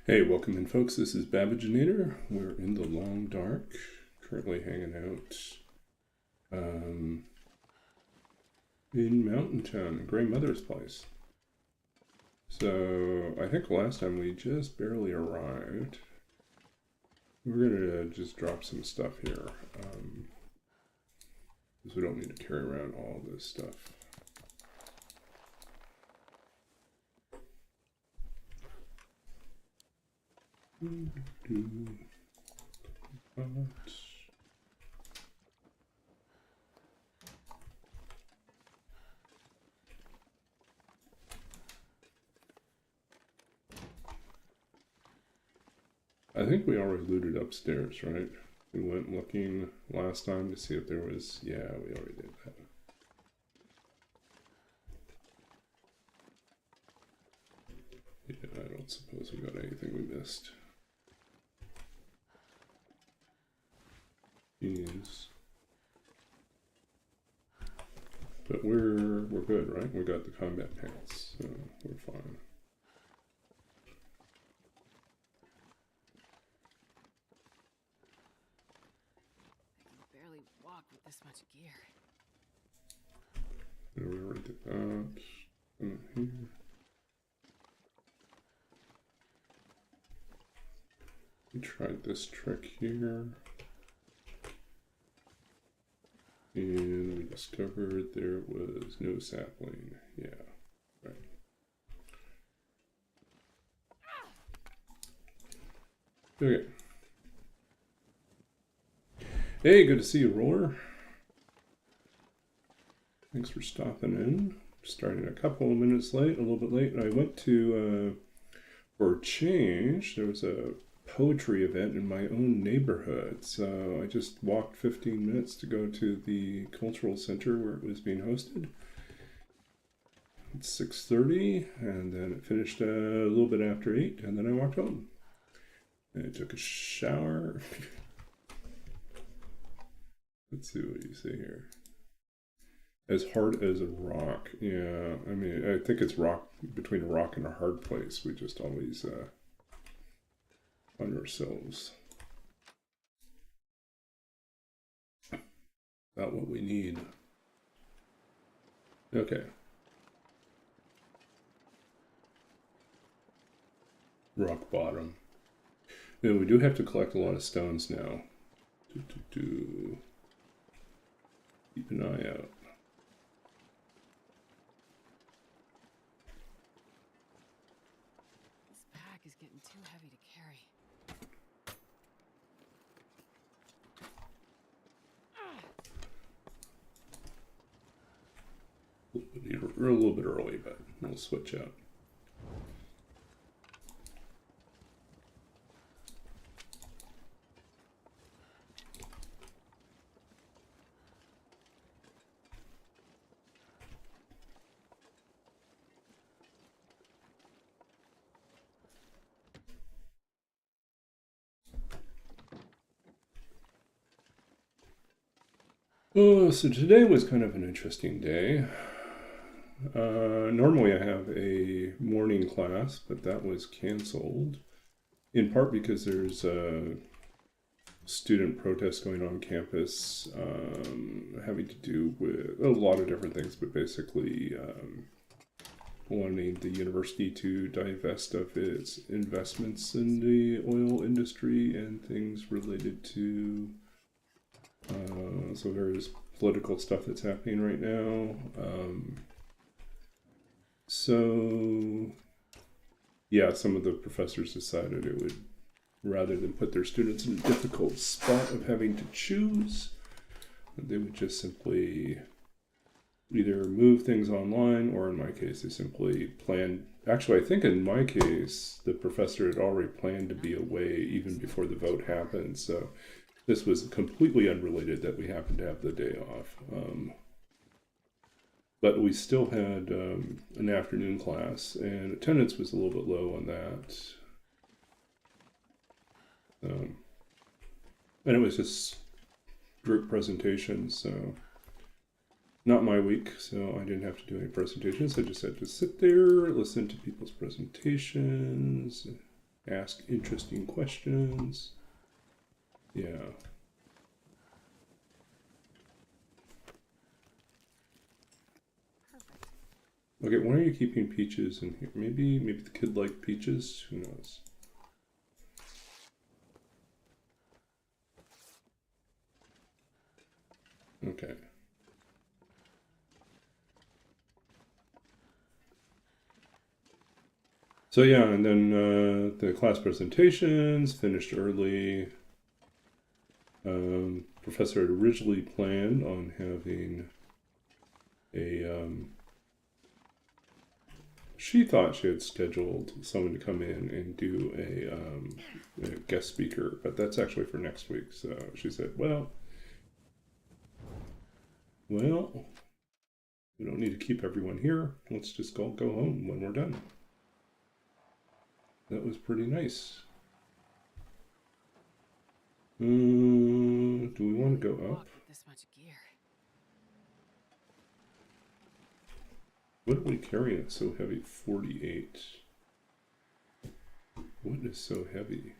Hey, welcome in, folks. This is Babbaginator. We're in the long dark, currently hanging out in Mountain Town, Grey Mother's place. So, I think last time we just barely arrived. We're gonna just drop some stuff here, because we don't need to carry around all this stuff. I think we already looted upstairs, right? We went looking last time to see if there was... Yeah, we already did that. Yeah, I don't suppose we got anything we missed. Jeez. But we're good, right? We got the combat pants, so we're fine. Walk with this much gear. Yeah, we already did that. And here. We tried this trick here. And we discovered there was no sapling. Yeah, right. Okay. Hey, good to see you, Roller. Thanks for stopping in. Starting a couple of minutes late, a little bit late. I went to, for a change, there was a poetry event in my own neighborhood. So I just walked 15 minutes to go to the cultural center where it was being hosted. It's 6:30, and then it finished a little bit after 8, and then I walked home. And I took a shower. Let's see what you say here. As hard as a rock. Yeah, I mean, I think it's rock between a rock and a hard place. We just always find ourselves about what we need. Okay. Rock bottom. Yeah, we do have to collect a lot of stones now. Keep an eye out. This pack is getting too heavy to carry. We're a little bit early, but we'll switch out. Oh, so today was kind of an interesting day. Normally I have a morning class, but that was canceled. In part because there's a student protest going on campus, having to do with a lot of different things, but basically wanting the university to divest of its investments in the oil industry and things related to so various political stuff that's happening right now. So yeah, some of the professors decided it would, rather than put their students in a difficult spot of having to choose, they would just simply either move things online, or in my case, they simply planned. Actually, I think in my case, the professor had already planned to be away even before the vote happened. So this was completely unrelated that we happened to have the day off. But we still had an afternoon class, and attendance was a little bit low on that. And it was just group presentations, so not my week, so I didn't have to do any presentations. I just had to sit there, listen to people's presentations, ask interesting questions. Yeah. Perfect. Okay, why are you keeping peaches in here? Maybe the kid liked peaches? Who knows? Okay. So yeah, and then the class presentations finished early. Professor had originally planned on having a she thought she had scheduled someone to come in and do a guest speaker, but that's actually for next week. So she said, well, we don't need to keep everyone here. Let's just go home when we're done. That was pretty nice. Do we want to go up? With this much gear. What are we carrying so heavy? 48. What is so heavy?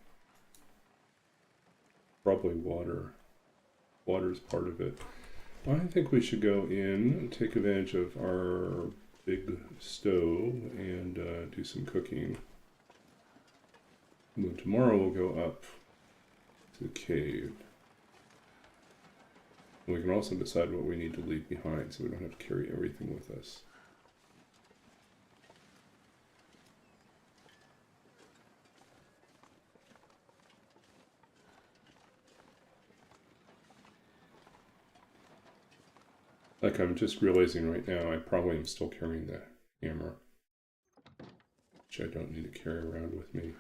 Probably water. Water is part of it. I think we should go in and take advantage of our big stove and do some cooking. And then tomorrow we'll go up to the cave. And we can also decide what we need to leave behind so we don't have to carry everything with us. Like, I'm just realizing right now I probably am still carrying the hammer, which I don't need to carry around with me.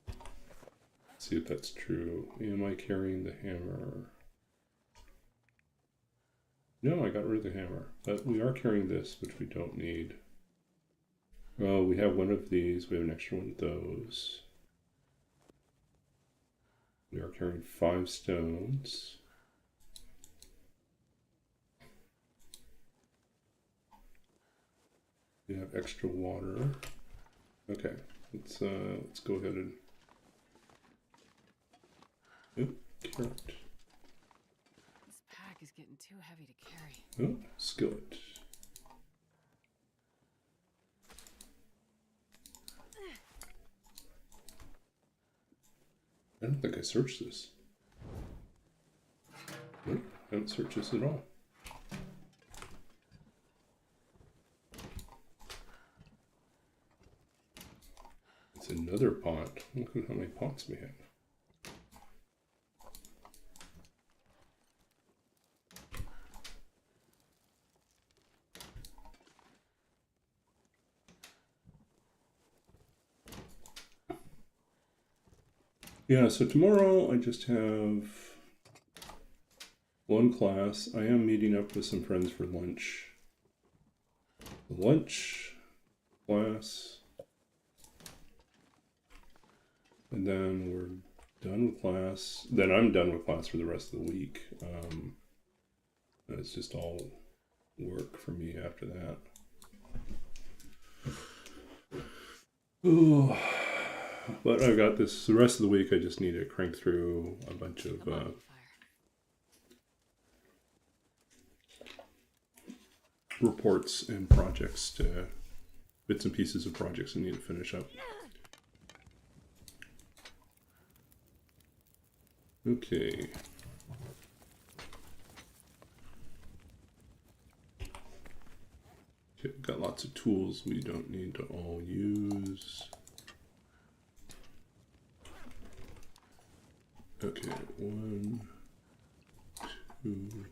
Let's see if that's true. Am I carrying the hammer? No, I got rid of the hammer, but we are carrying this, which we don't need. Oh, we have one of these. We have an extra one of those. We are carrying 5 stones. We have extra water. Okay, let's go ahead and. Oop, carrot. This pack is getting too heavy to carry. Oh, skillet. I don't think I searched this. Nope, I haven't searched this at all. It's another pot. Look at how many pots we have. Yeah, so tomorrow I just have one class. I am meeting up with some friends for lunch. Lunch, class, and then we're done with class. Then I'm done with class for the rest of the week. It's just all work for me after that. Ooh. But I've got this the rest of the week. I just need to crank through a bunch of reports and projects, to bits and pieces of projects I need to finish up. Okay. Okay, got lots of tools we don't need to all use. Okay, 1, 2.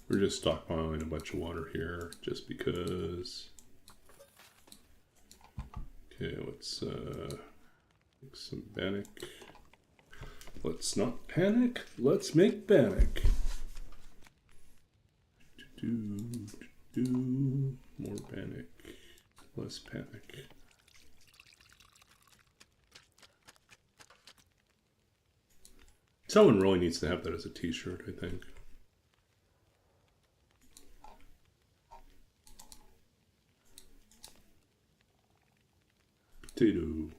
We're just stockpiling a bunch of water here, just because. Okay, let's make some bannock. Let's not panic. Let's make bannock. Do more bannock, less panic. Someone really needs to have that as a t-shirt, I think. Potato.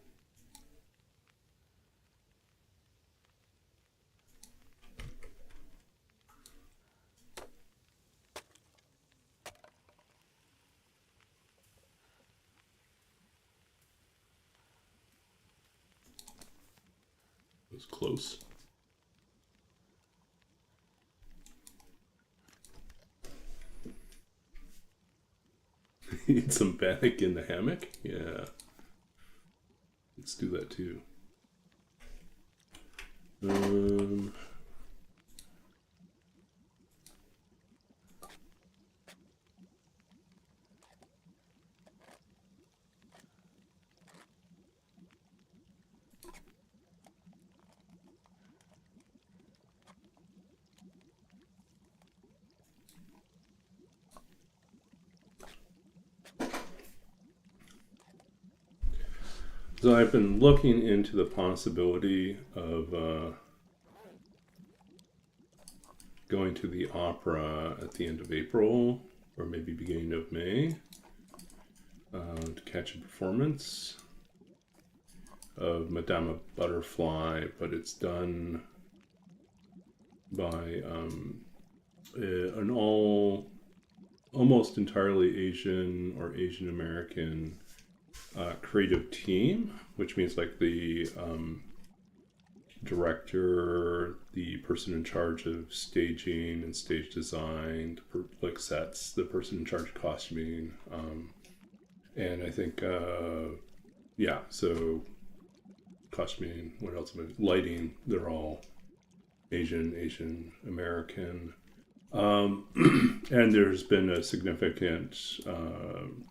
It was close. Eat some bannock in the hammock? Yeah. Let's do that too. So I've been looking into the possibility of going to the opera at the end of April or maybe beginning of May to catch a performance of Madame Butterfly, but it's done by an almost entirely Asian or Asian American creative team, which means like the director, the person in charge of staging and stage design, like sets, the person in charge of costuming, and I think yeah, so costuming, what else? Lighting, they're all Asian American. And there's been a significant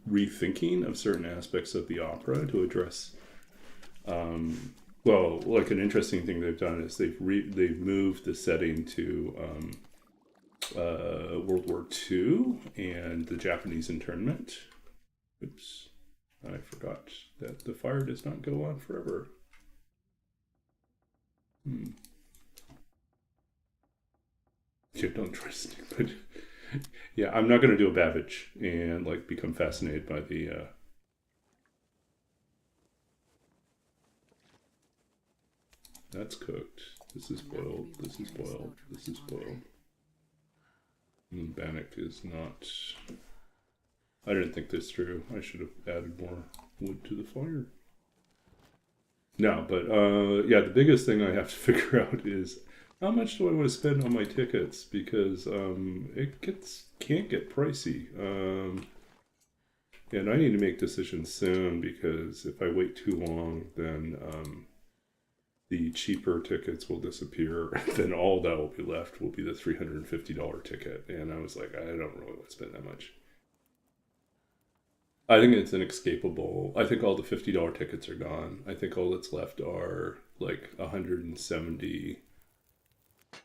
rethinking of certain aspects of the opera to address well, like an interesting thing they've done is they've moved the setting to World War II and the Japanese internment. Oops, I forgot that the fire does not go on forever. Yeah, don't trust it, but yeah, I'm not going to do a Babbage and like become fascinated by the that's cooked. This is boiled. This is boiled. This is boiled. And bannock is not. I didn't think this through. I should have added more wood to the fire. No, but yeah, the biggest thing I have to figure out is how much do I want to spend on my tickets, because it can't get pricey. And I need to make decisions soon, because if I wait too long, then the cheaper tickets will disappear. Then all that will be left will be the $350 ticket. And I was like, I don't really want to spend that much. I think it's inescapable. I think all the $50 tickets are gone. I think all that's left are like 170,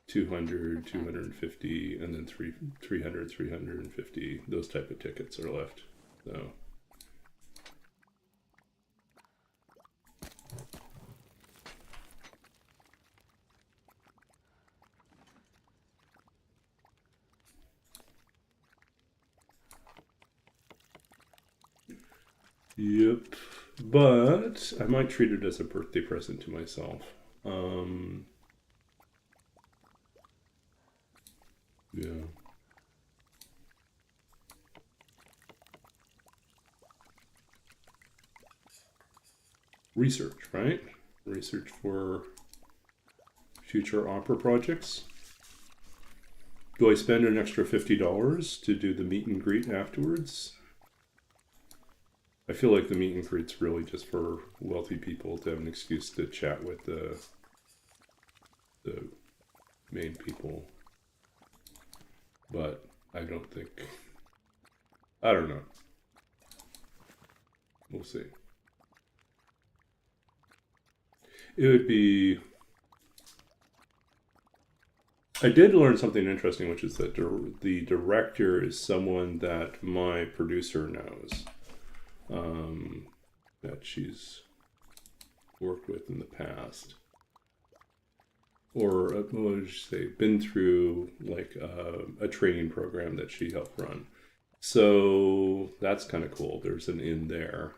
200, 250, and then 300, 350. Those type of tickets are left. So yep, but I might treat it as a birthday present to myself. Yeah. Research, right? Research for future opera projects. Do I spend an extra $50 to do the meet and greet afterwards? I feel like the meet and greet's really just for wealthy people to have an excuse to chat with the main people. But I don't know. We'll see. It would be... I did learn something interesting, which is that the director is someone that my producer knows. That she's worked with in the past. or what did she say, been through like a training program that she helped run. So that's kind of cool. There's an in there.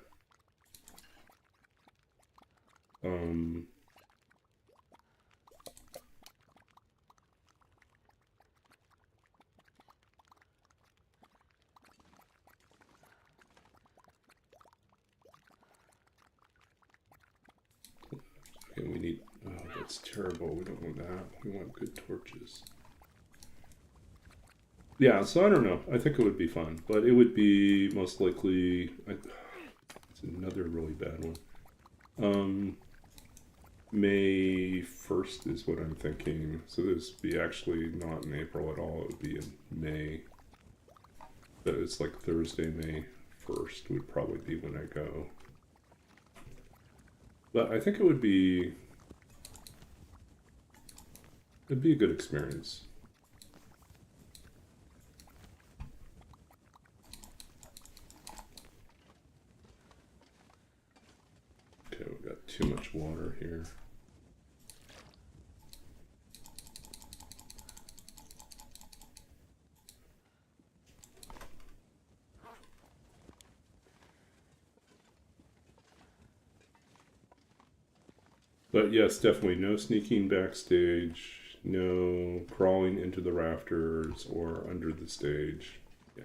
Okay, we need, oh, that's terrible. We don't want that. We want good torches. Yeah, so I don't know. I think it would be fun, but it would be most likely, it's another really bad one. May 1st is what I'm thinking. So this would be actually not in April at all. It would be in May. But it's like Thursday, May 1st would probably be when I go. But I think it'd be a good experience. Okay, we've got too much water here. But yes, definitely no sneaking backstage, no crawling into the rafters or under the stage. Yeah.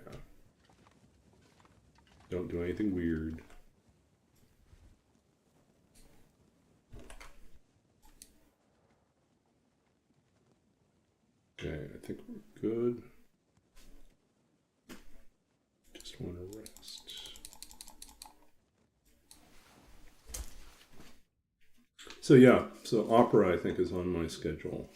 Don't do anything weird. Okay, I think we're good. Just want to rest. So yeah, so opera I think is on my schedule.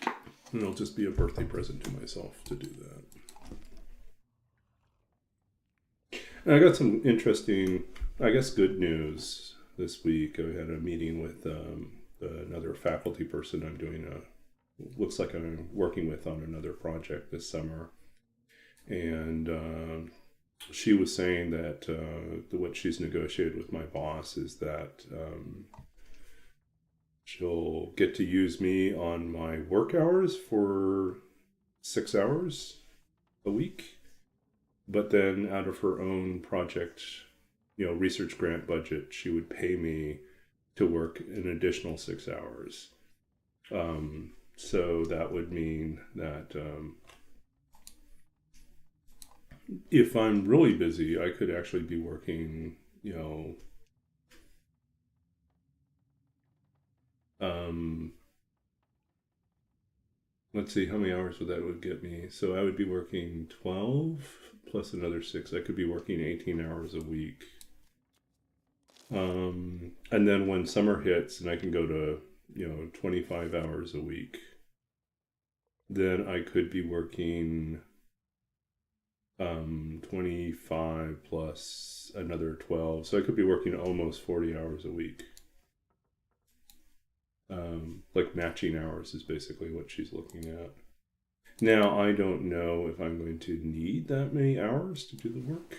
And it'll just be a birthday present to myself to do that. And I got some interesting, I guess, good news this week. I had a meeting with another faculty person I'm doing looks like I'm working with on another project this summer. And she was saying that what she's negotiated with my boss is that she'll get to use me on my work hours for 6 hours a week, but then out of her own project, research grant budget, she would pay me to work an additional 6 hours. So that would mean that if I'm really busy, I could actually be working, let's see how many hours would get me. So I would be working 12 plus another 6. I could be working 18 hours a week. And then when summer hits and I can go to, 25 hours a week, then I could be working 25 plus another 12. So I could be working almost 40 hours a week. Like matching hours is basically what she's looking at. Now, I don't know if I'm going to need that many hours to do the work,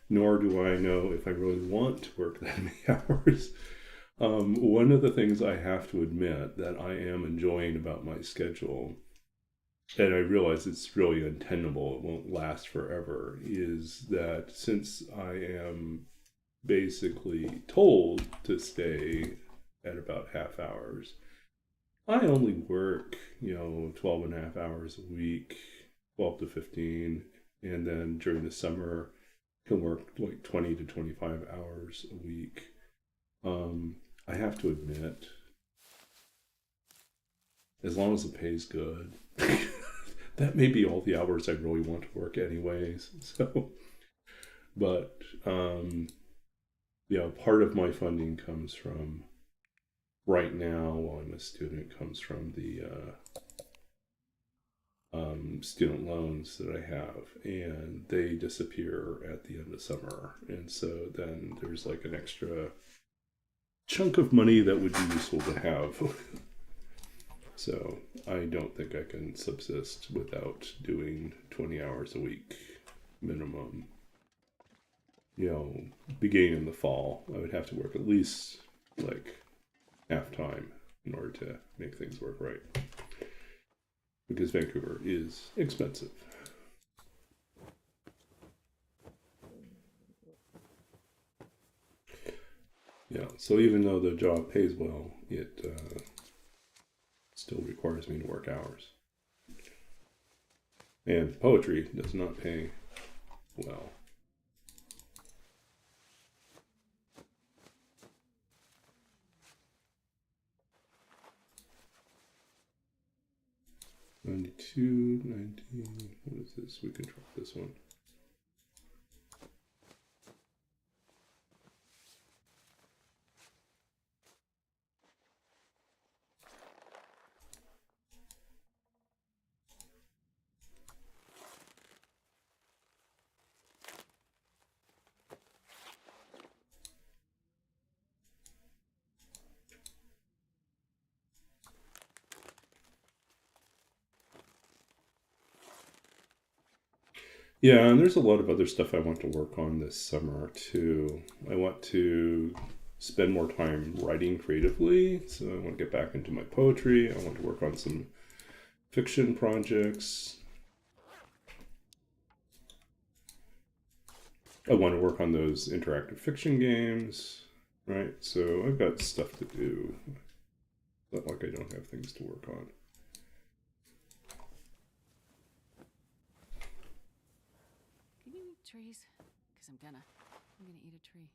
nor do I know if I really want to work that many hours. One of the things I have to admit that I am enjoying about my schedule, and I realize it's really untenable, it won't last forever, is that since I am basically told to stay at about half hours, I only work, 12 and a half hours a week, 12 to 15, and then during the summer can work like 20 to 25 hours a week. I have to admit, as long as the pay's good, that may be all the hours I really want to work anyways. So, but part of my funding comes from, right now while I'm a student, comes from the student loans that I have, and they disappear at the end of summer. And so then there's like an extra chunk of money that would be useful to have. So I don't think I can subsist without doing 20 hours a week minimum. Beginning in the fall, I would have to work at least like half-time in order to make things work right. Because Vancouver is expensive. Yeah, so even though the job pays well, it still requires me to work hours. And poetry does not pay well. $92, $19, what is this? We can drop this one. Yeah, and there's a lot of other stuff I want to work on this summer too. I want to spend more time writing creatively, so I want to get back into my poetry. I want to work on some fiction projects. I want to work on those interactive fiction games, right? So I've got stuff to do. Not like I don't have things to work on. Can you eat trees? Because I'm gonna eat a tree.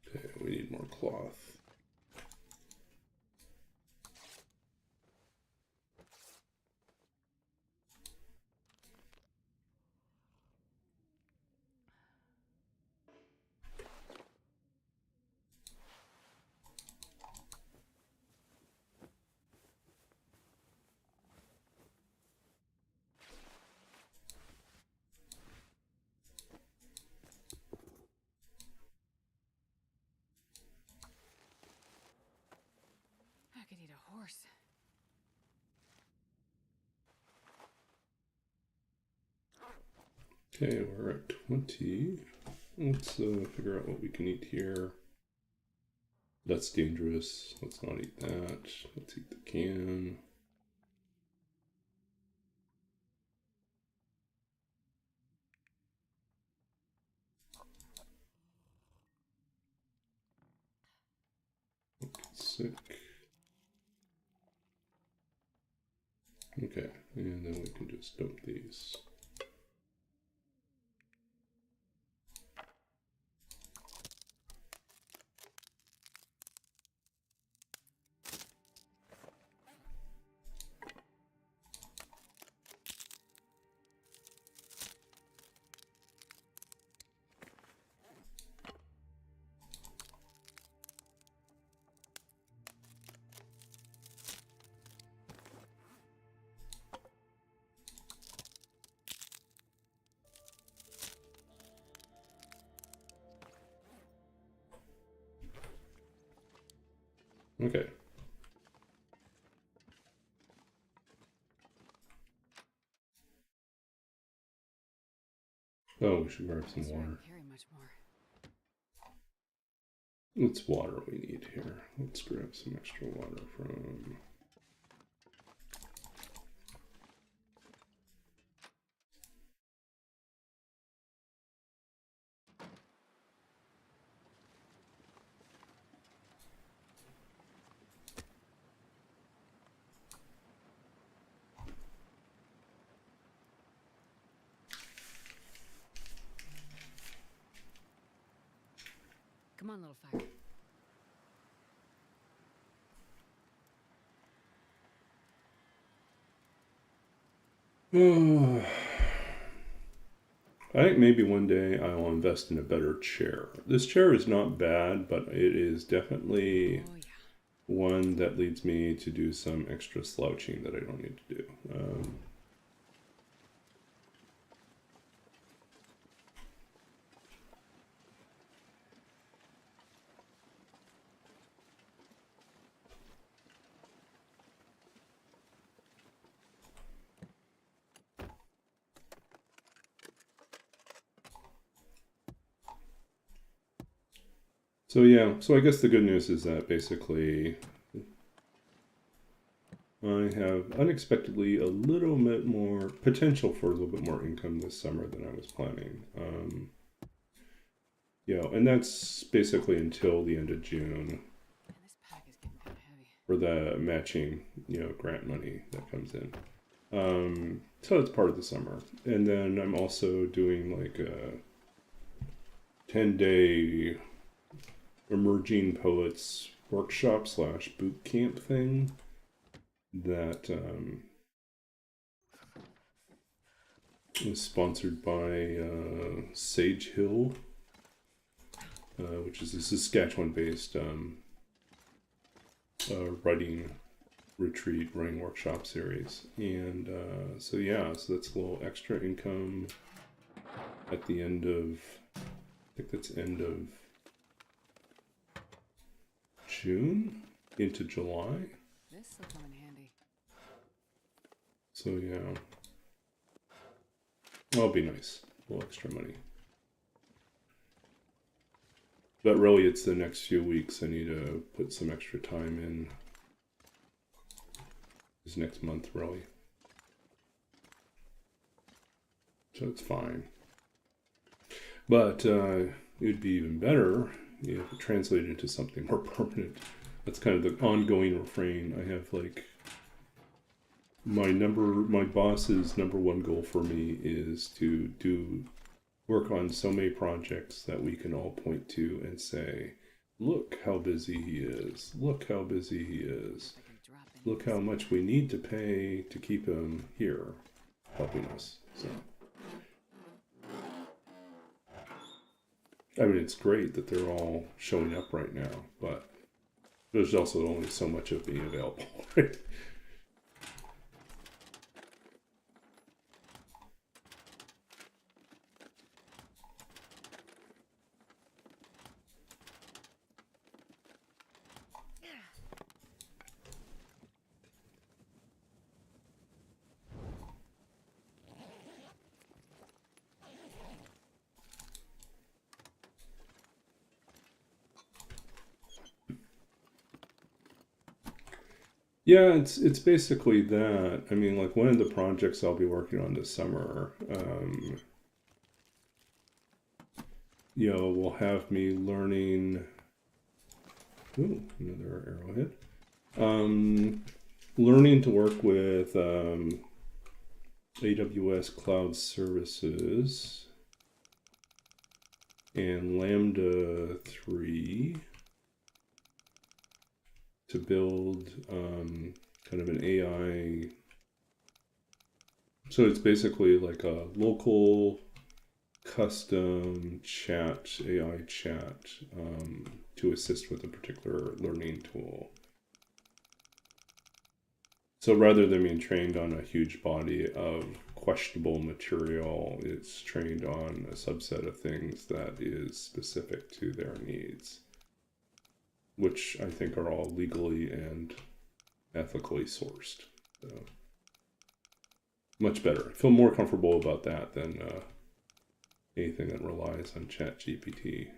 Okay, we need more cloth. I could eat a horse. Okay, we're at 20. Let's figure out what we can eat here. That's dangerous. Let's not eat that. Let's eat the can. Sick. Okay, and then we can just dump these. Okay. Oh, we should grab some Sure, I water. can carry much more. What's water we need here? Let's grab some extra water from... Come on, little fire. I think maybe one day I will invest in a better chair. This chair is not bad, but it is definitely Oh, yeah. one that leads me to do some extra slouching that I don't need to do. So yeah, so I guess the good news is that basically I have unexpectedly a little bit more potential for a little bit more income this summer than I was planning. And that's basically until the end of June. Man, this pack is getting kind of heavy. For the matching, grant money that comes in. So it's part of the summer. And then I'm also doing like a 10-day emerging poets workshop / boot camp thing that was sponsored by Sage Hill, which is a Saskatchewan-based writing retreat, writing workshop series. And so that's a little extra income at the end of, I think that's end of June into July. This will come in handy. So that'll be nice. A little extra money. But really, it's the next few weeks I need to put some extra time in. This next month, really. So it's fine. But it would be even better if it translated into something more permanent. That's kind of the ongoing refrain. I have like my boss's number one goal for me is to work on so many projects that we can all point to and say, look how busy he is. Look how busy he is. Look how much we need to pay to keep him here helping us. So I mean, it's great that they're all showing up right now, but there's also only so much of me available, right? Yeah, it's basically that. I mean, like one of the projects I'll be working on this summer, will have me learning. Ooh, another arrowhead. Learning to work with AWS Cloud Services and Lambda 3 to build kind of an AI. So it's basically like a local custom chat, AI chat, to assist with a particular learning tool. So rather than being trained on a huge body of questionable material, it's trained on a subset of things that is specific to their needs, which I think are all legally and ethically sourced. So much better. I feel more comfortable about that than anything that relies on ChatGPT.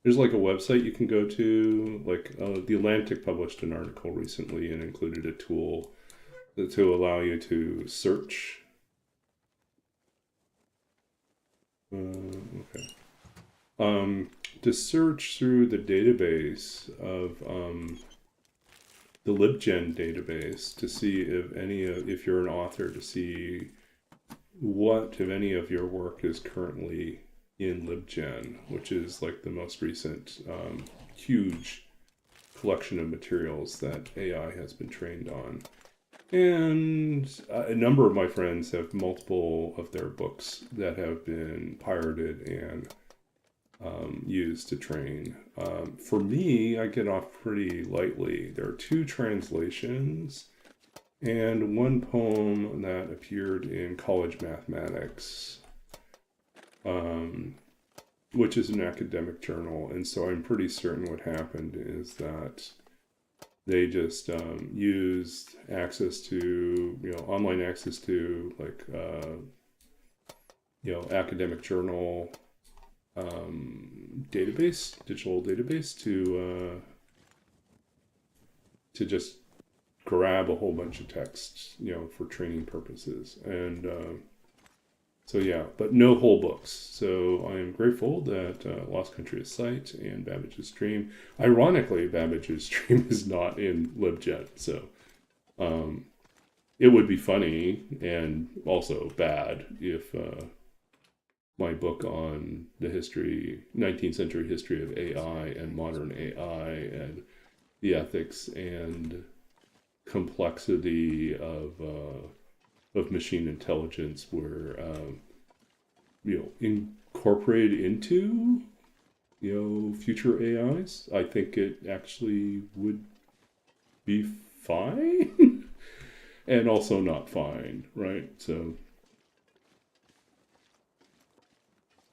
There's like a website you can go to, like The Atlantic published an article recently and included a tool to allow you to search. To search through the database of the LibGen database to see if you're an author, to see what, if any, of your work is currently in LibGen, which is like the most recent huge collection of materials that AI has been trained on. And a number of my friends have multiple of their books that have been pirated and used to train. For me, I get off pretty lightly. There are 2 translations and 1 poem that appeared in College Mathematics, which is an academic journal. And so I'm pretty certain what happened is that they just used access to, online access to like, academic journal digital database to just grab a whole bunch of text, for training purposes. And so yeah, but no whole books. So I am grateful that Lost Country is Sight and Babbage's Dream. Ironically, Babbage's Dream is not in LibJet, so it would be funny and also bad if my book on the 19th century history of AI and modern AI and the ethics and complexity of machine intelligence were incorporated into future AIs. I think it actually would be fine and also not fine, right? So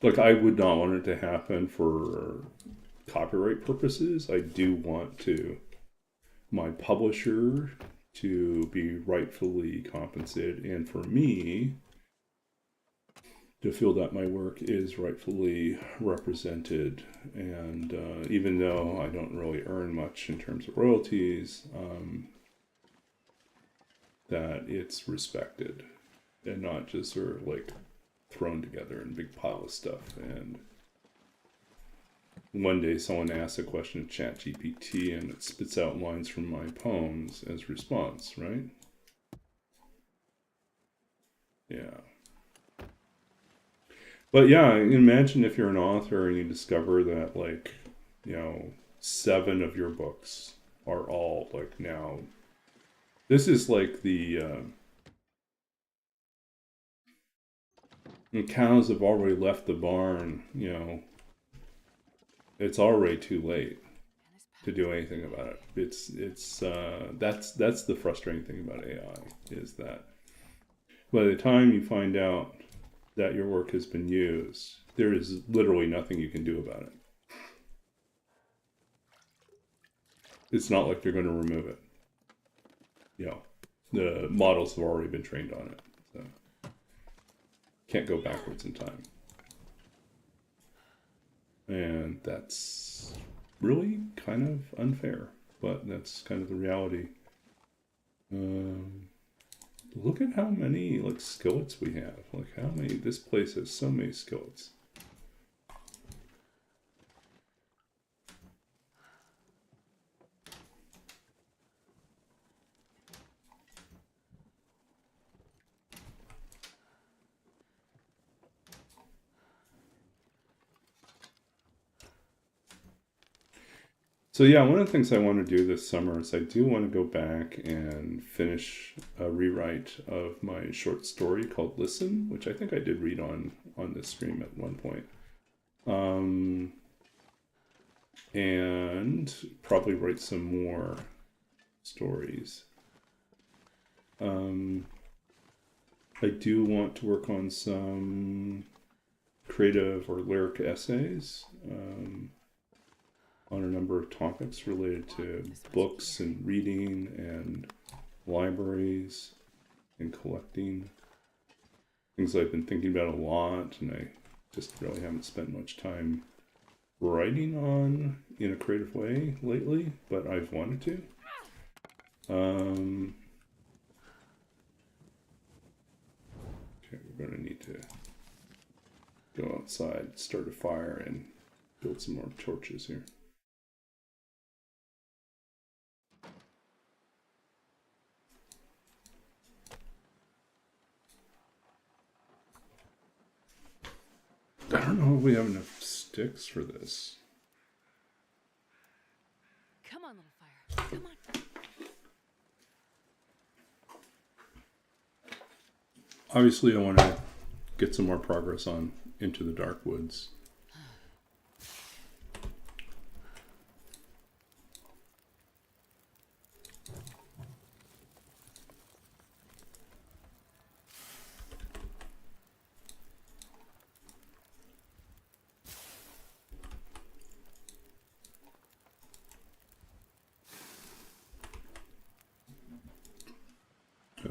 like, I would not want it to happen for copyright purposes. I do want my publisher to be rightfully compensated, and for me to feel that my work is rightfully represented. And even though I don't really earn much in terms of royalties, that it's respected and not just sort of like thrown together in a big pile of stuff. And one day someone asks a question to ChatGPT and it spits out lines from my poems as response, right? Yeah. But yeah, imagine if you're an author and you discover that 7 of your books are all now. This is like the cows have already left the barn, it's already too late to do anything about it. That's the frustrating thing about AI, is that by the time you find out that your work has been used, there is literally nothing you can do about it. It's not like they're going to remove it. The models have already been trained on it, so can't go backwards in time. And that's really kind of unfair, but that's kind of the reality. Look at how many skillets we have. This place has so many skillets. So yeah, one of the things I want to do this summer is I do want to go back and finish a rewrite of my short story called Listen, which I think I did read on this stream at one point. And probably write some more stories. I do want to work on some creative or lyric essays. On a number of topics related to books and reading and libraries and collecting. Things I've been thinking about a lot, and I just really haven't spent much time writing on in a creative way lately, but I've wanted to. Okay, we're going to need to go outside, start a fire, and build some more torches here. I don't know if we have enough sticks for this. Come on, little fire. Come on. Obviously, I want to get some more progress on Into the Dark Woods.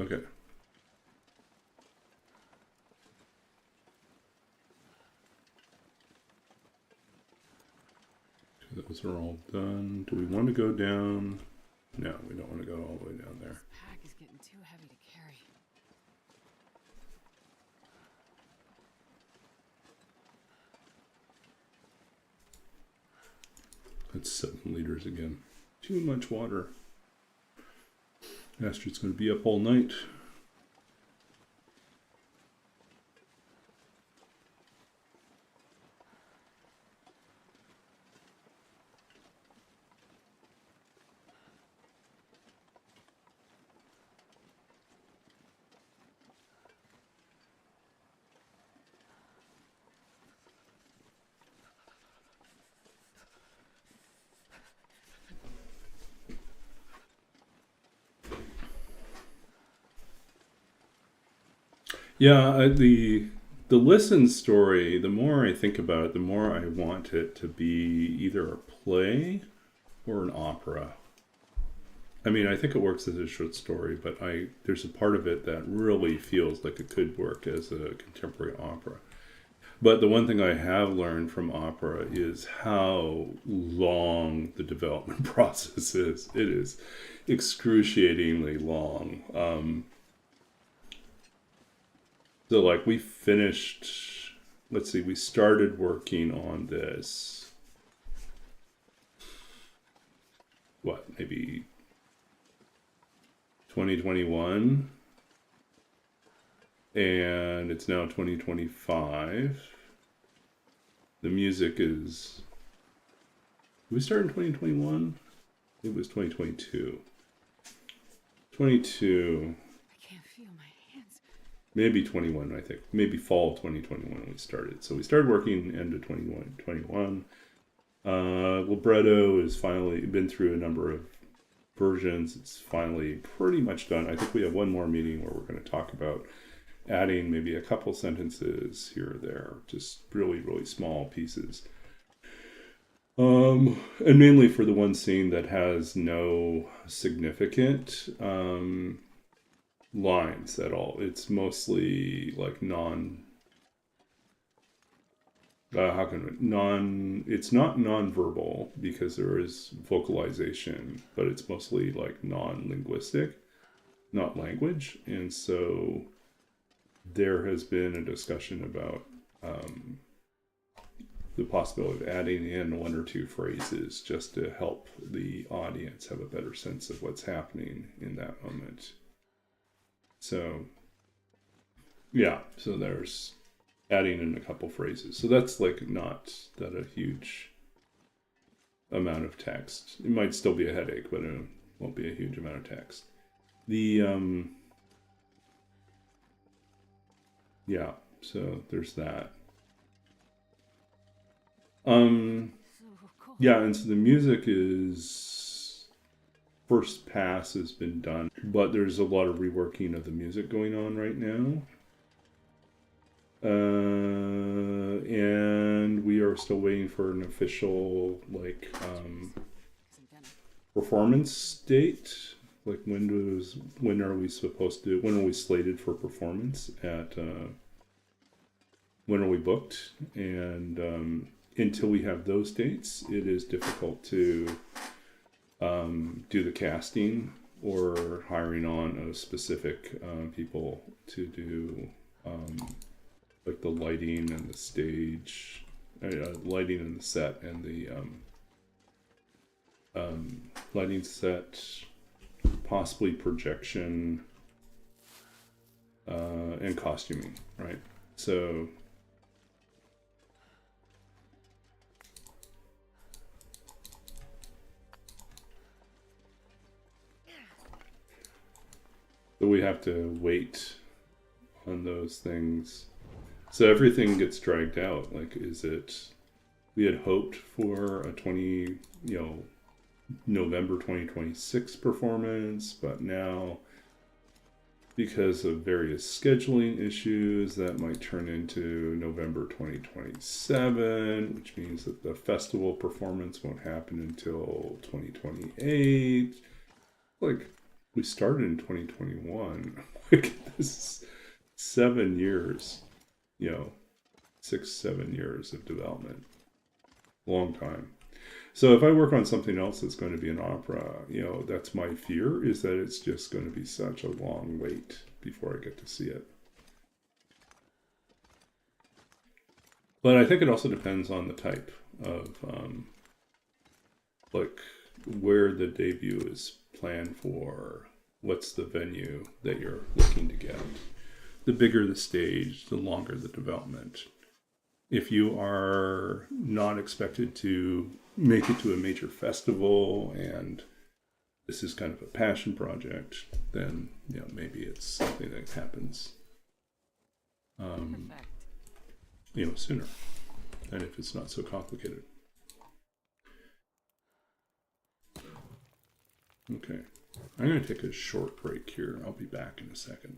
Okay. those are all done. Do we want to go down? No, we don't want to go all the way down there. This pack is getting too heavy to carry. That's 7 liters again. Too much water. Astrid's going to be up all night. Yeah, the listen story, the more I think about it, the more I want it to be either a play or an opera. I mean, I think it works as a short story, but there's a part of it that really feels like it could work as a contemporary opera. But the one thing I have learned from opera is how long the development process is. It is excruciatingly long. So like we finished, let's see, we started working on this, maybe 2021, and it's now 2025. The music is, did we start in 2021? It was 2022. 22. I can't feel my hands. Maybe 21, I think. Maybe fall 2021 we started. So we started working end of 21. Libretto has finally been through a number of versions. It's finally pretty much done. I think we have one more meeting where we're going to talk about adding maybe a couple sentences here or there. Just really, really small pieces. And mainly for the one scene that has no significant lines at all. It's mostly like it's not non-verbal because there is vocalization, but it's mostly like non-linguistic, not language. And so there has been a discussion about the possibility of adding in 1 or 2 phrases just to help the audience have a better sense of what's happening in that moment. So, yeah, so there's adding in a couple phrases. So that's like not that a huge amount of text. It might still be a headache, but it won't be a huge amount of text. Yeah, so there's that. Yeah, and so the music is first pass has been done, but there's a lot of reworking of the music going on right now. And we are still waiting for an official performance date. Like when are we slated for performance at when are we booked? And until we have those dates, it is difficult to do the casting or hiring on a specific people to do like the lighting and the stage, lighting and the set and the lighting set, possibly projection, and costuming, right? So we have to wait on those things. So everything gets dragged out. Like, we had hoped for a November 2026 performance, but now because of various scheduling issues, that might turn into November 2027, which means that the festival performance won't happen until 2028. Like, we started in 2021. Like, this is 7 years, 6-7 years of development. Long time. So if I work on something else that's going to be an opera, that's my fear, is that it's just going to be such a long wait before I get to see it. But I think it also depends on the type of, like, where the debut is planned for, what's the venue that you're looking to get. The bigger the stage, the longer the development. If you are not expected to make it to a major festival and this is kind of a passion project, then maybe it's something that happens sooner than if it's not so complicated. Okay, I'm going to take a short break here. I'll be back in a second.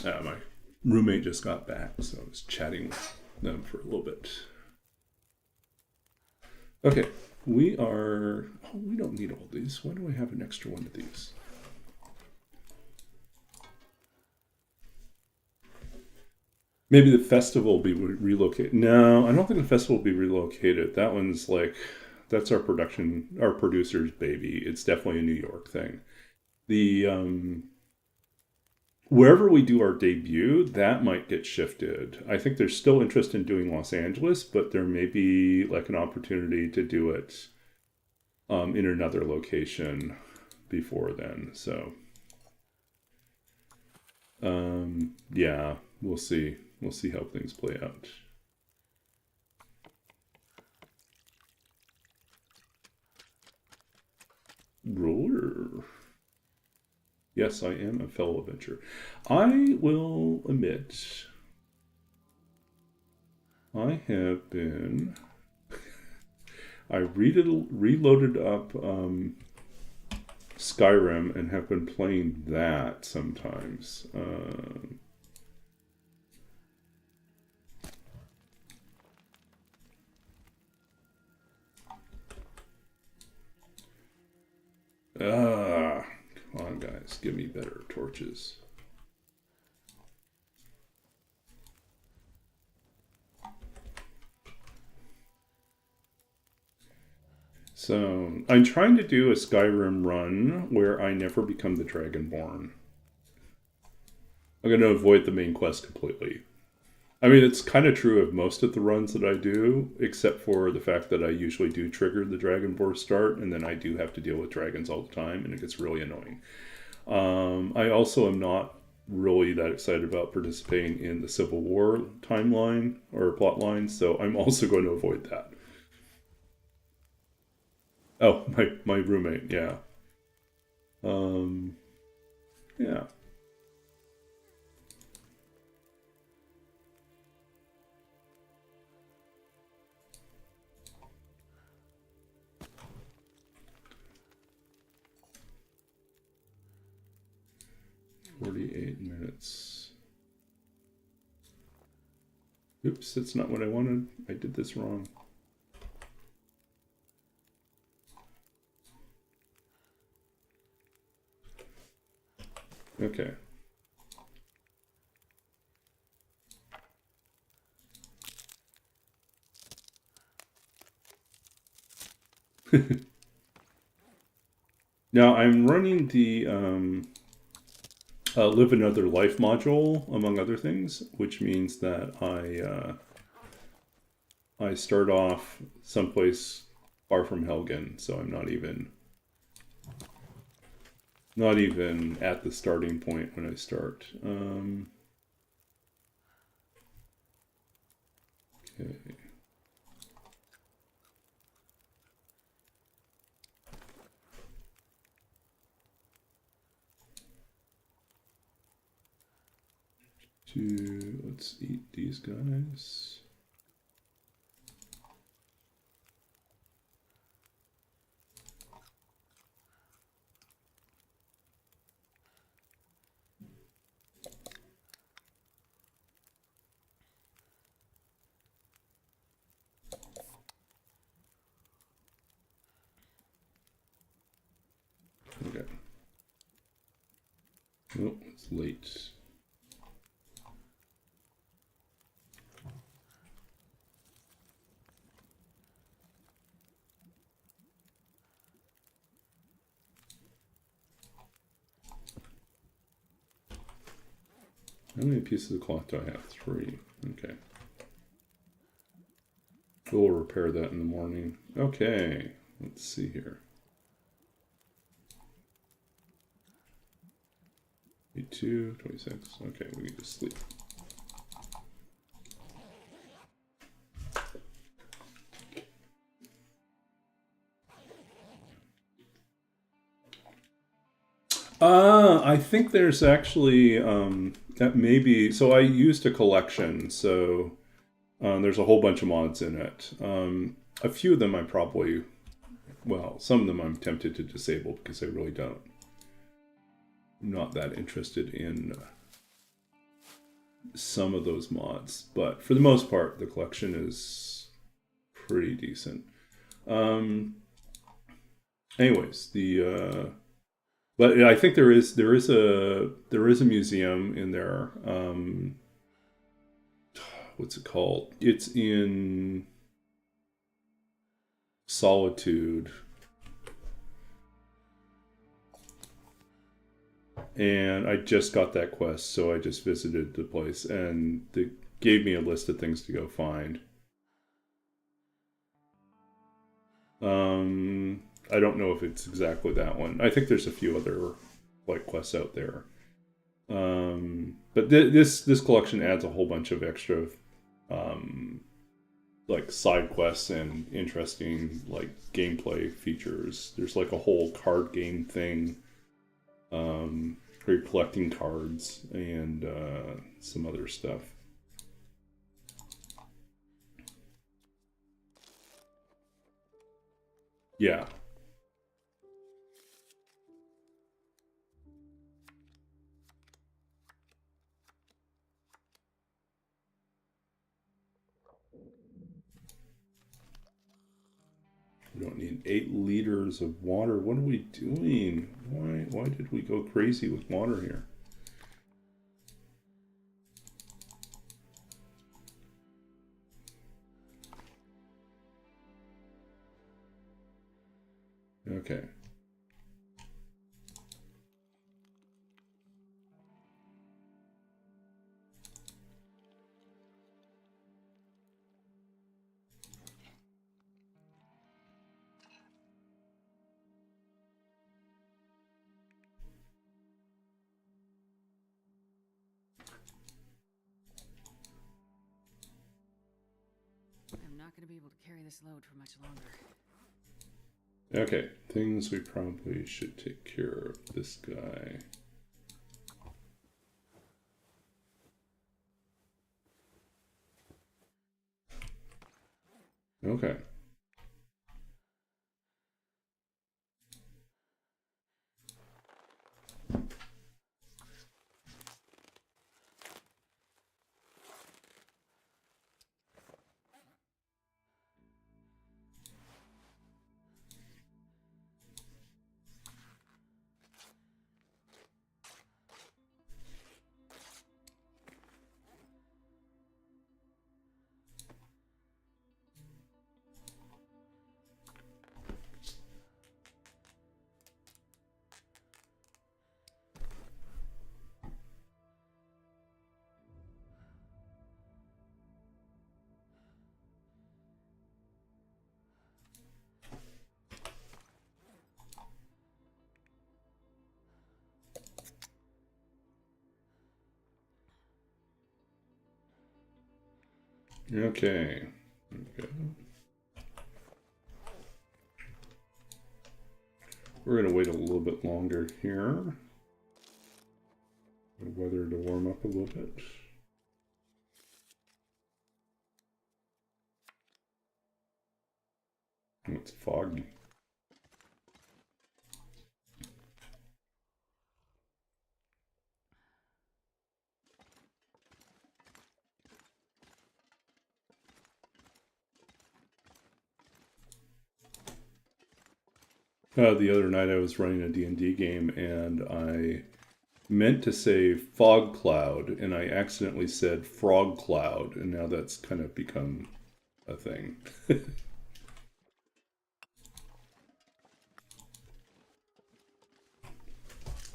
My roommate just got back, so I was chatting with them for a little bit. Okay, we are... Oh, we don't need all these. Why do I have an extra one of these? Maybe the festival will be relocated. No, I don't think the festival will be relocated. That one's like... That's our producer's baby. It's definitely a New York thing. The... Wherever we do our debut, that might get shifted. I think there's still interest in doing Los Angeles, but there may be like an opportunity to do it in another location before then. So, yeah, we'll see. We'll see how things play out. Roller. Yes, I am a fellow adventurer. I will admit, I have been... I reloaded up Skyrim and have been playing that sometimes. Come on, guys, give me better torches. So, I'm trying to do a Skyrim run where I never become the Dragonborn. I'm going to avoid the main quest completely. I mean, it's kind of true of most of the runs that I do, except for the fact that I usually do trigger the Dragonborn start, and then I do have to deal with dragons all the time, and it gets really annoying. I also am not really that excited about participating in the Civil War timeline or plot line, so I'm also going to avoid that. Oh, my roommate, yeah. Yeah. $48. Oops, that's not what I wanted. I did this wrong. Okay. Now I'm running the Live Another Life module, among other things, which means that I start off someplace far from Helgen, so I'm not even at the starting point when I start. Okay. Let's eat these guys. Okay. Oh, it's late. How many pieces of cloth do I have? 3. Okay. We'll repair that in the morning. Okay. Let's see here. 22, 26. Okay, we can just sleep. I think there's actually that maybe. So I used a collection, so there's a whole bunch of mods in it. A few of them I probably, well, some of them I'm tempted to disable because I really don't. I'm not that interested in some of those mods, but for the most part, the collection is pretty decent. Anyways, but I think there is a museum in there. What's it called? It's in Solitude. And I just got that quest, so I just visited the place, and they gave me a list of things to go find. I don't know if it's exactly that one. I think there's a few other like quests out there. But this collection adds a whole bunch of extra like side quests and interesting like gameplay features. There's like a whole card game thing. Where you're collecting cards and some other stuff. Yeah. We don't need 8 liters of water. What are we doing? Why did we go crazy with water here? Okay. I'm not going to be able to carry this load for much longer. Okay, things we probably should take care of. This guy. Okay. Okay. We're gonna wait a little bit longer here. The weather to warm up a little bit. It's foggy. The other night I was running a D&D game and I meant to say fog cloud and I accidentally said frog cloud, and now that's kind of become a thing.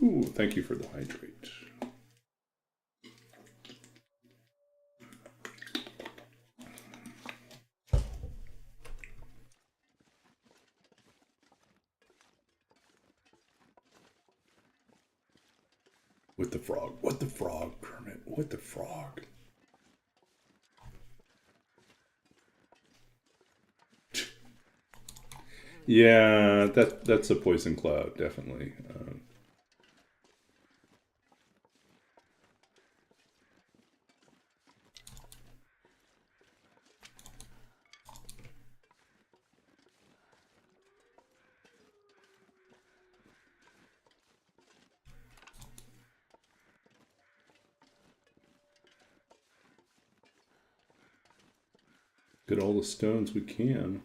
Ooh, thank you for the hydrate. With the frog. What the frog, Kermit? What the frog? Yeah, that's a poison cloud, definitely. Get all the stones we can.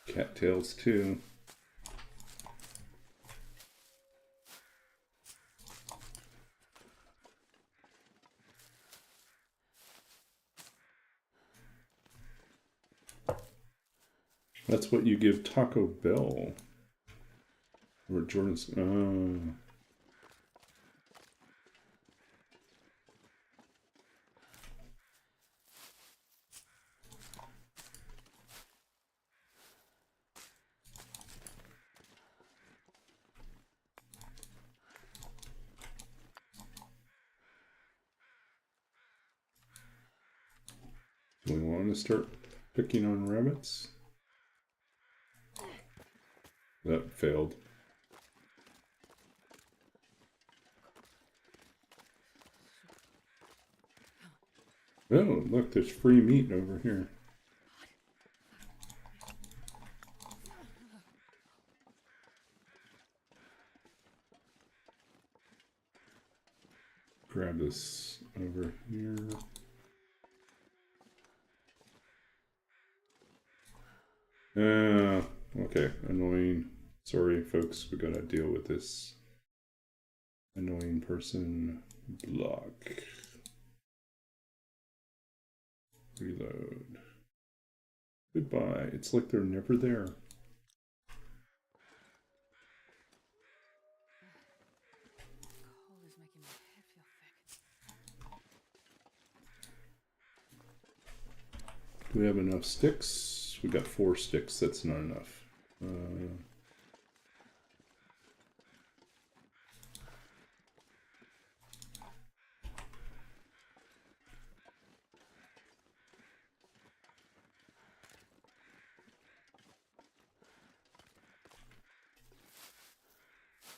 Cattails too. That's what you give Taco Bell. Or Jordan's. Do we want to start picking on rabbits? That failed. Oh, look, there's free meat over here. Grab this over here. Okay, annoying. Sorry, folks, we gotta deal with this annoying person. Block. Reload. Goodbye. It's like they're never there. Cold is making my head feel thick. Do we have enough sticks? We got 4 sticks. That's not enough.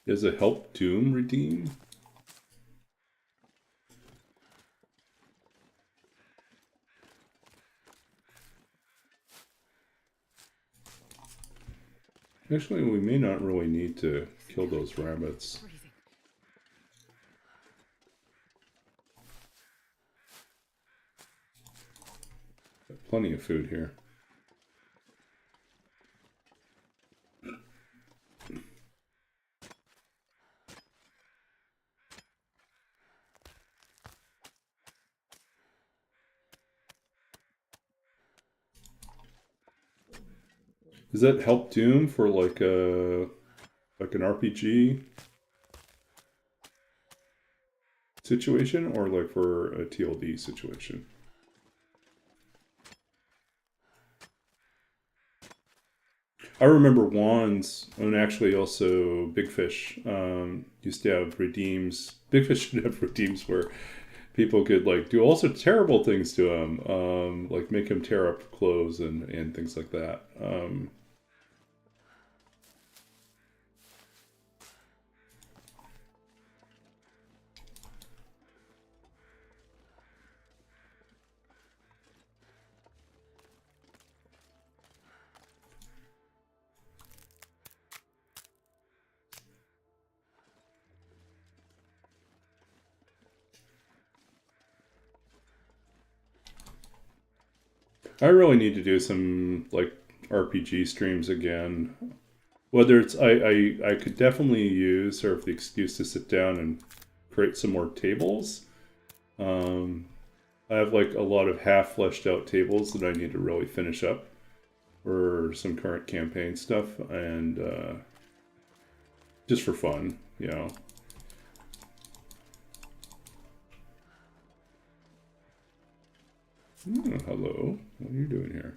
Does a help Doom redeem? Actually, we may not really need to kill those rabbits. Got plenty of food here. Does that help Doom for like an RPG situation or like for a TLD situation? I remember Wands, and actually also Big Fish, used to have redeems. Big Fish should have redeems where people could like do all sorts of terrible things to him, like make him tear up clothes and things like that. I really need to do some like RPG streams again. Whether it's I could definitely use sort of the excuse to sit down and create some more tables. I have like a lot of half fleshed out tables that I need to really finish up for some current campaign stuff and just for fun, you know. Oh, hello. What are you doing here?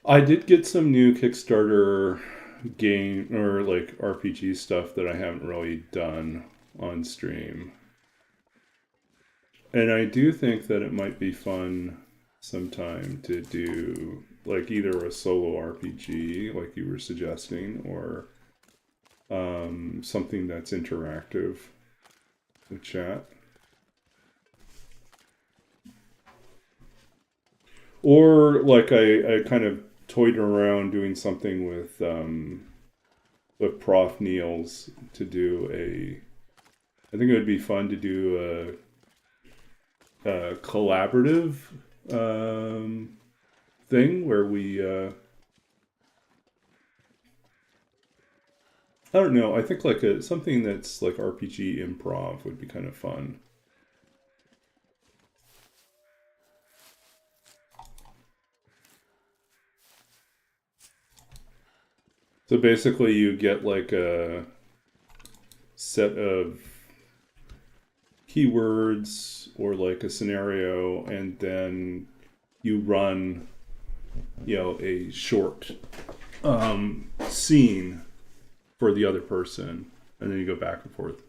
I did get some new Kickstarter game or like RPG stuff that I haven't really done on stream. And I do think that it might be fun sometime to do like either a solo RPG like you were suggesting or something that's interactive. the chat. Or like I kind of toyed around doing something with Prof Niels to do I think it would be fun to do a collaborative thing where we I don't know. I think like something that's like RPG improv would be kind of fun. So basically, you get like a set of keywords or like a scenario, and then you run, a short scene for the other person, and then you go back and forth.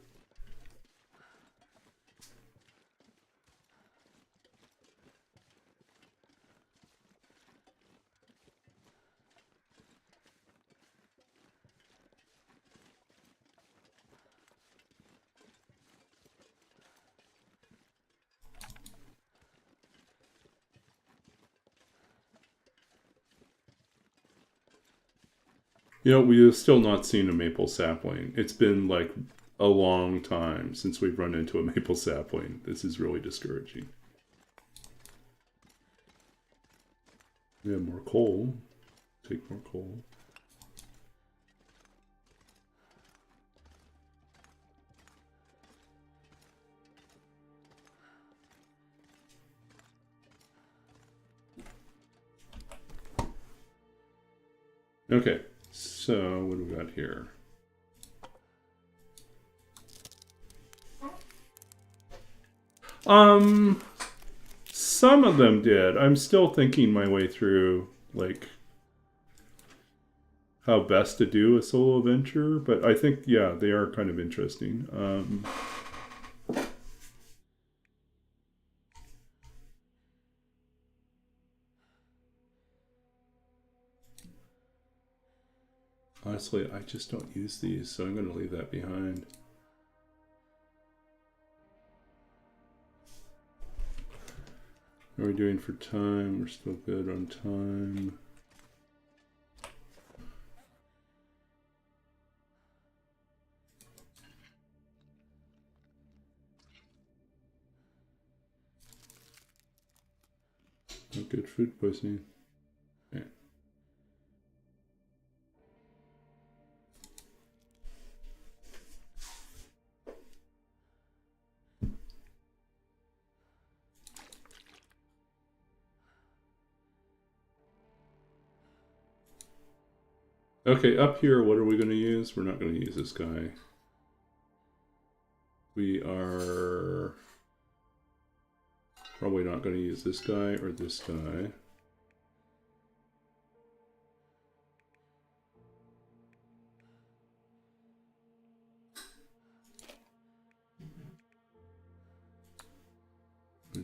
We have still not seen a maple sapling. It's been like a long time since we've run into a maple sapling. This is really discouraging. We have more coal. Take more coal. Okay, so what do we got here? Some of them did. I'm still thinking my way through, like, how best to do a solo adventure, but I think, yeah, they are kind of interesting. Honestly, I just don't use these, so I'm going to leave that behind. How are we doing for time? We're still good on time. Not good food poisoning. Okay. Okay, up here, what are we going to use? We're not going to use this guy. We are probably not going to use this guy or this guy.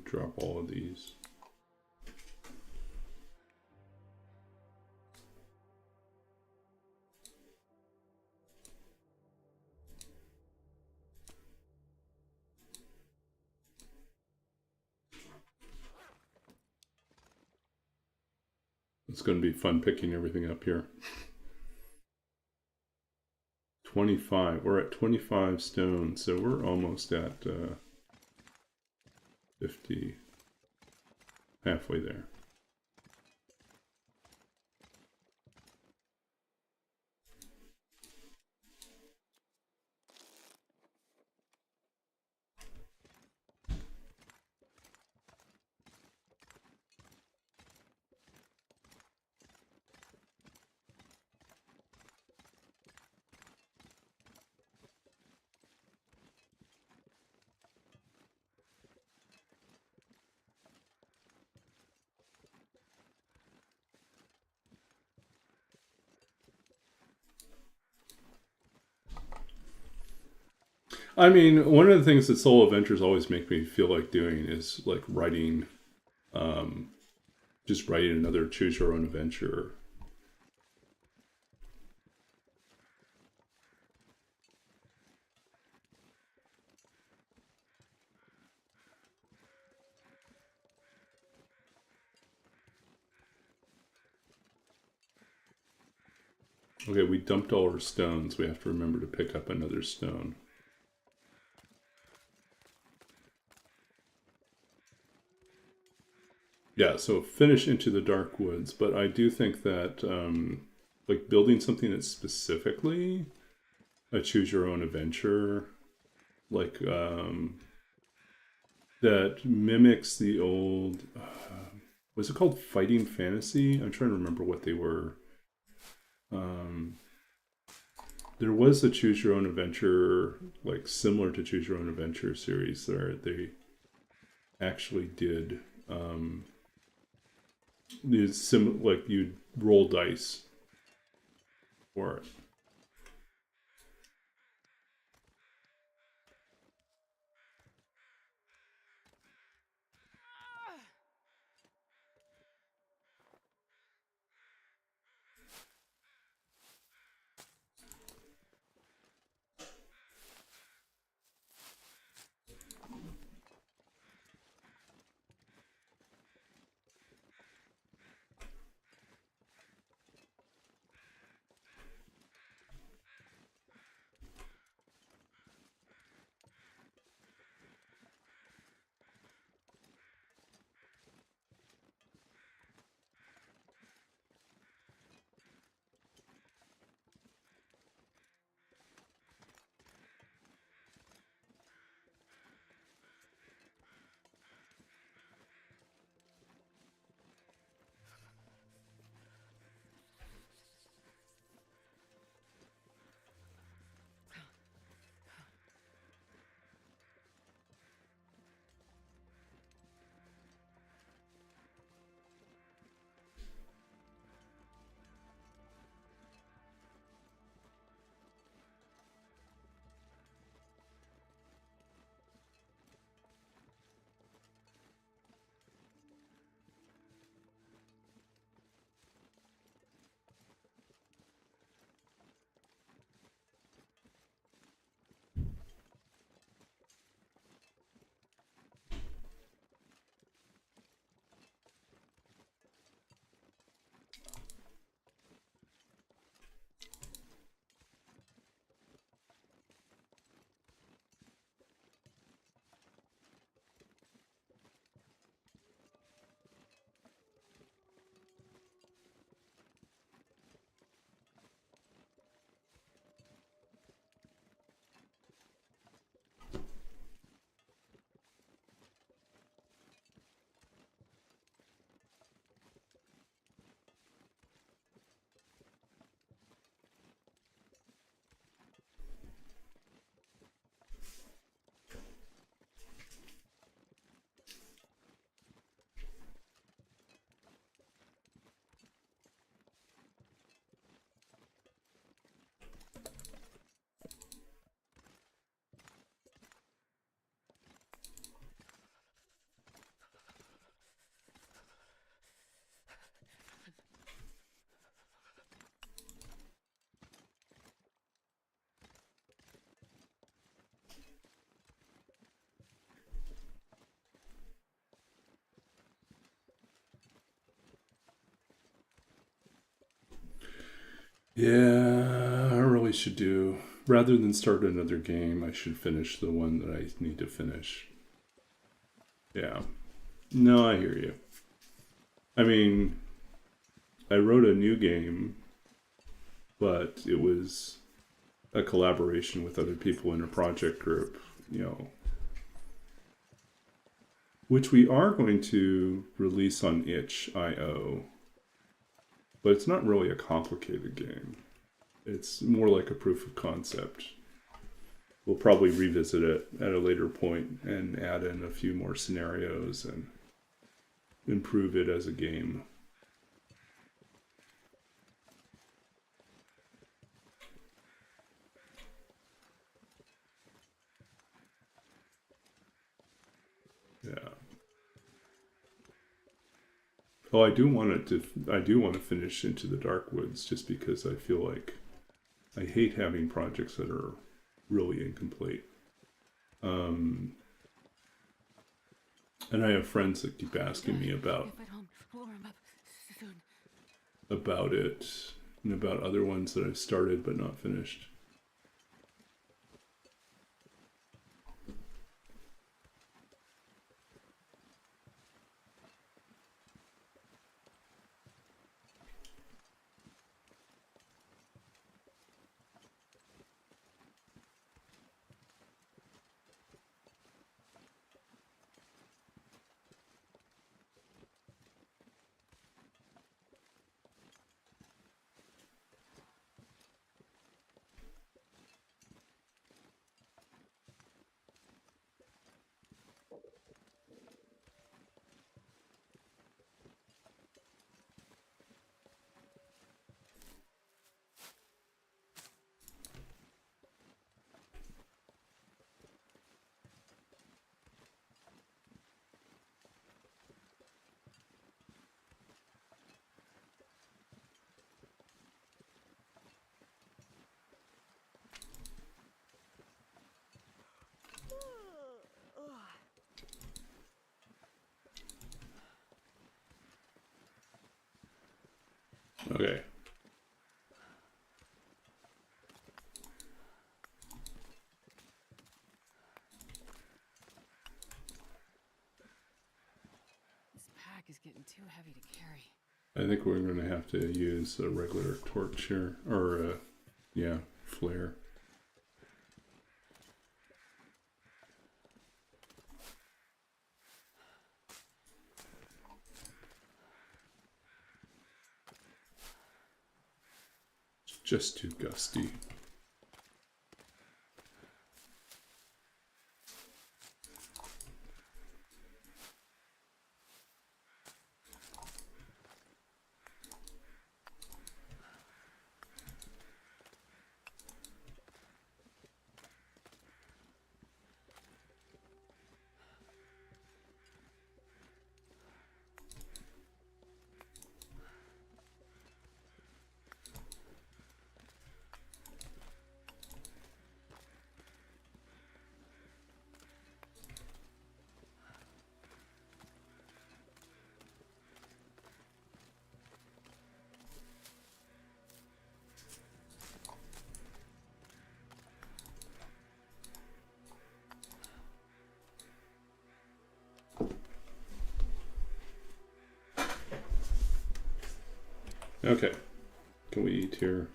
Drop all of these. It's going to be fun picking everything up here. 25. We're at 25 stone, so we're almost at 50. Halfway there. I mean, one of the things that solo adventures always make me feel like doing is like writing, just writing another choose your own adventure. Okay, we dumped all our stones. We have to remember to pick up another stone. Yeah, so finish Into the Dark Woods, but I do think that like building something that's specifically a choose your own adventure, like that mimics the old was it called Fighting Fantasy? I'm trying to remember what they were. Um, there was a choose your own adventure, like similar to choose your own adventure series, where they actually did like you'd roll dice for it. Yeah, I really should do. Rather than start another game, I should finish the one that I need to finish. Yeah. No, I hear you. I mean, I wrote a new game, but it was a collaboration with other people in a project group, you know, which we are going to release on itch.io, but it's not really a complicated game. It's more like a proof of concept. We'll probably revisit it at a later point and add in a few more scenarios and improve it as a game. Yeah. Oh, I do want it to. I do want to finish Into the Dark Woods, just because I feel like I hate having projects that are really incomplete. Um, and I have friends that keep asking me about If at home, we'll warm up soon. about it. and about other ones that I've started but not finished. Okay. This pack is getting too heavy to carry. I think we're going to have to use a regular torch here, or yeah, flare. It's just too gusty. Okay, can we eat here?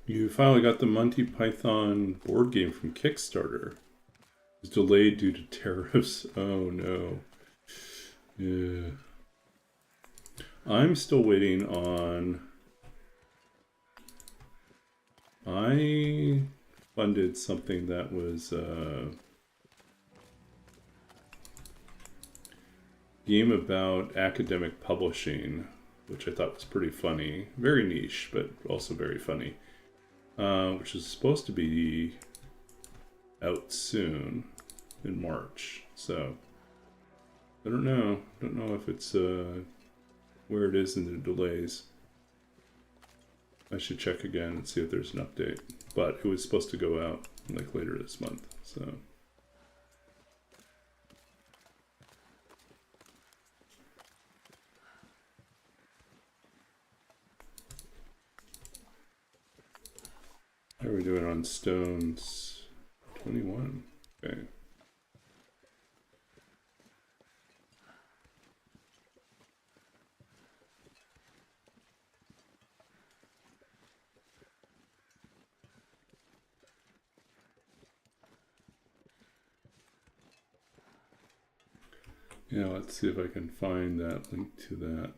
You finally got the Monty Python board game from Kickstarter. It was delayed due to tariffs. Oh no. Yeah. I'm still waiting on... I funded something that was a game about academic publishing, which I thought was pretty funny. Very niche, but also very funny. Which is supposed to be out soon in March. So I don't know. Don't know if it's where it is in the delays. I should check again and see if there's an update. But it was supposed to go out like later this month. So how are we doing on stones? 21. Okay. Yeah, let's see if I can find that link to that.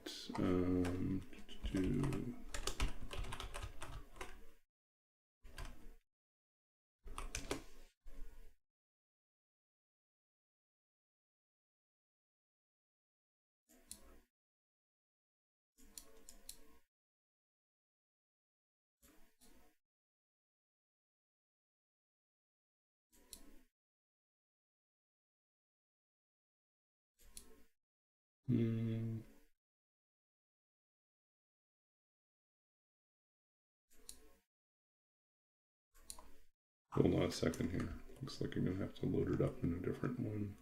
Hold on a second here. Looks like I'm going to have to load it up in a different one.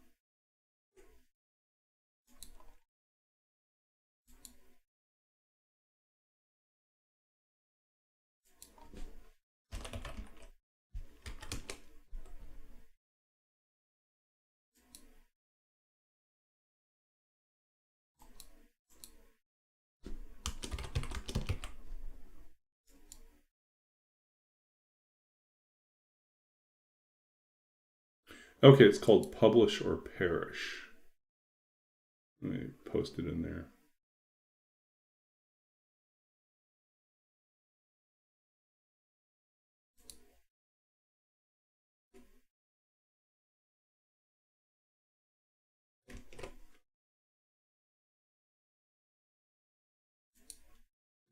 Okay, it's called Publish or Perish. Let me post it in there.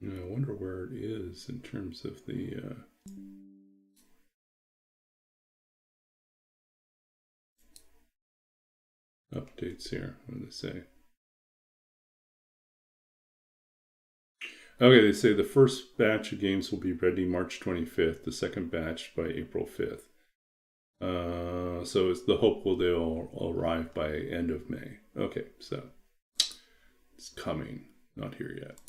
Now, I wonder where it is in terms of the updates here. What do they say? Okay, they say the first batch of games will be ready March 25th, the second batch by April 5th. So it's the hope will they'll arrive by end of May. Okay, so it's coming, not here yet.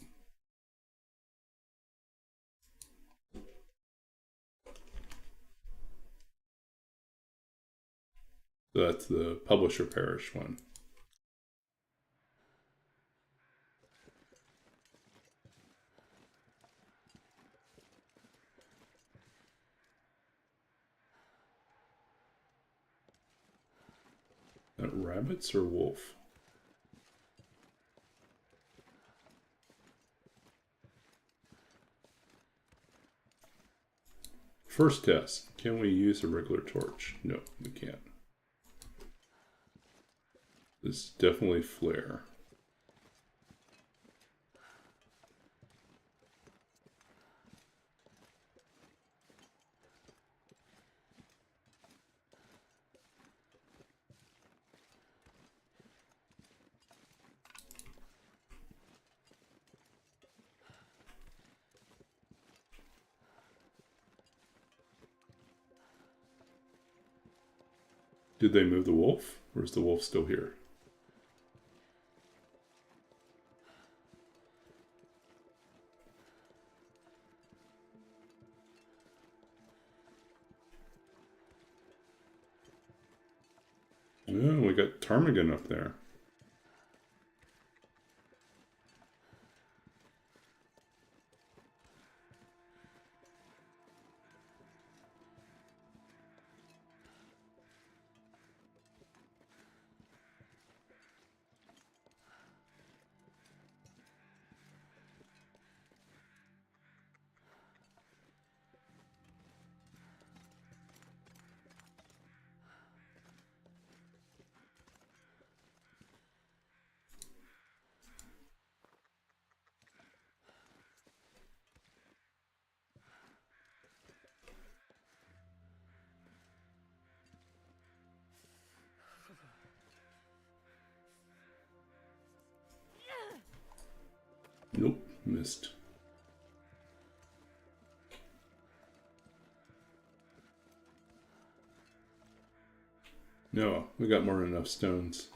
So that's the Publish or Perish one. That rabbits or wolf? First test. Can we use a regular torch? No, we can't. This is definitely flare. Did they move the wolf? Or is the wolf still here? Oh, we got ptarmigan up there. Nope, missed. No, we got more than enough stones.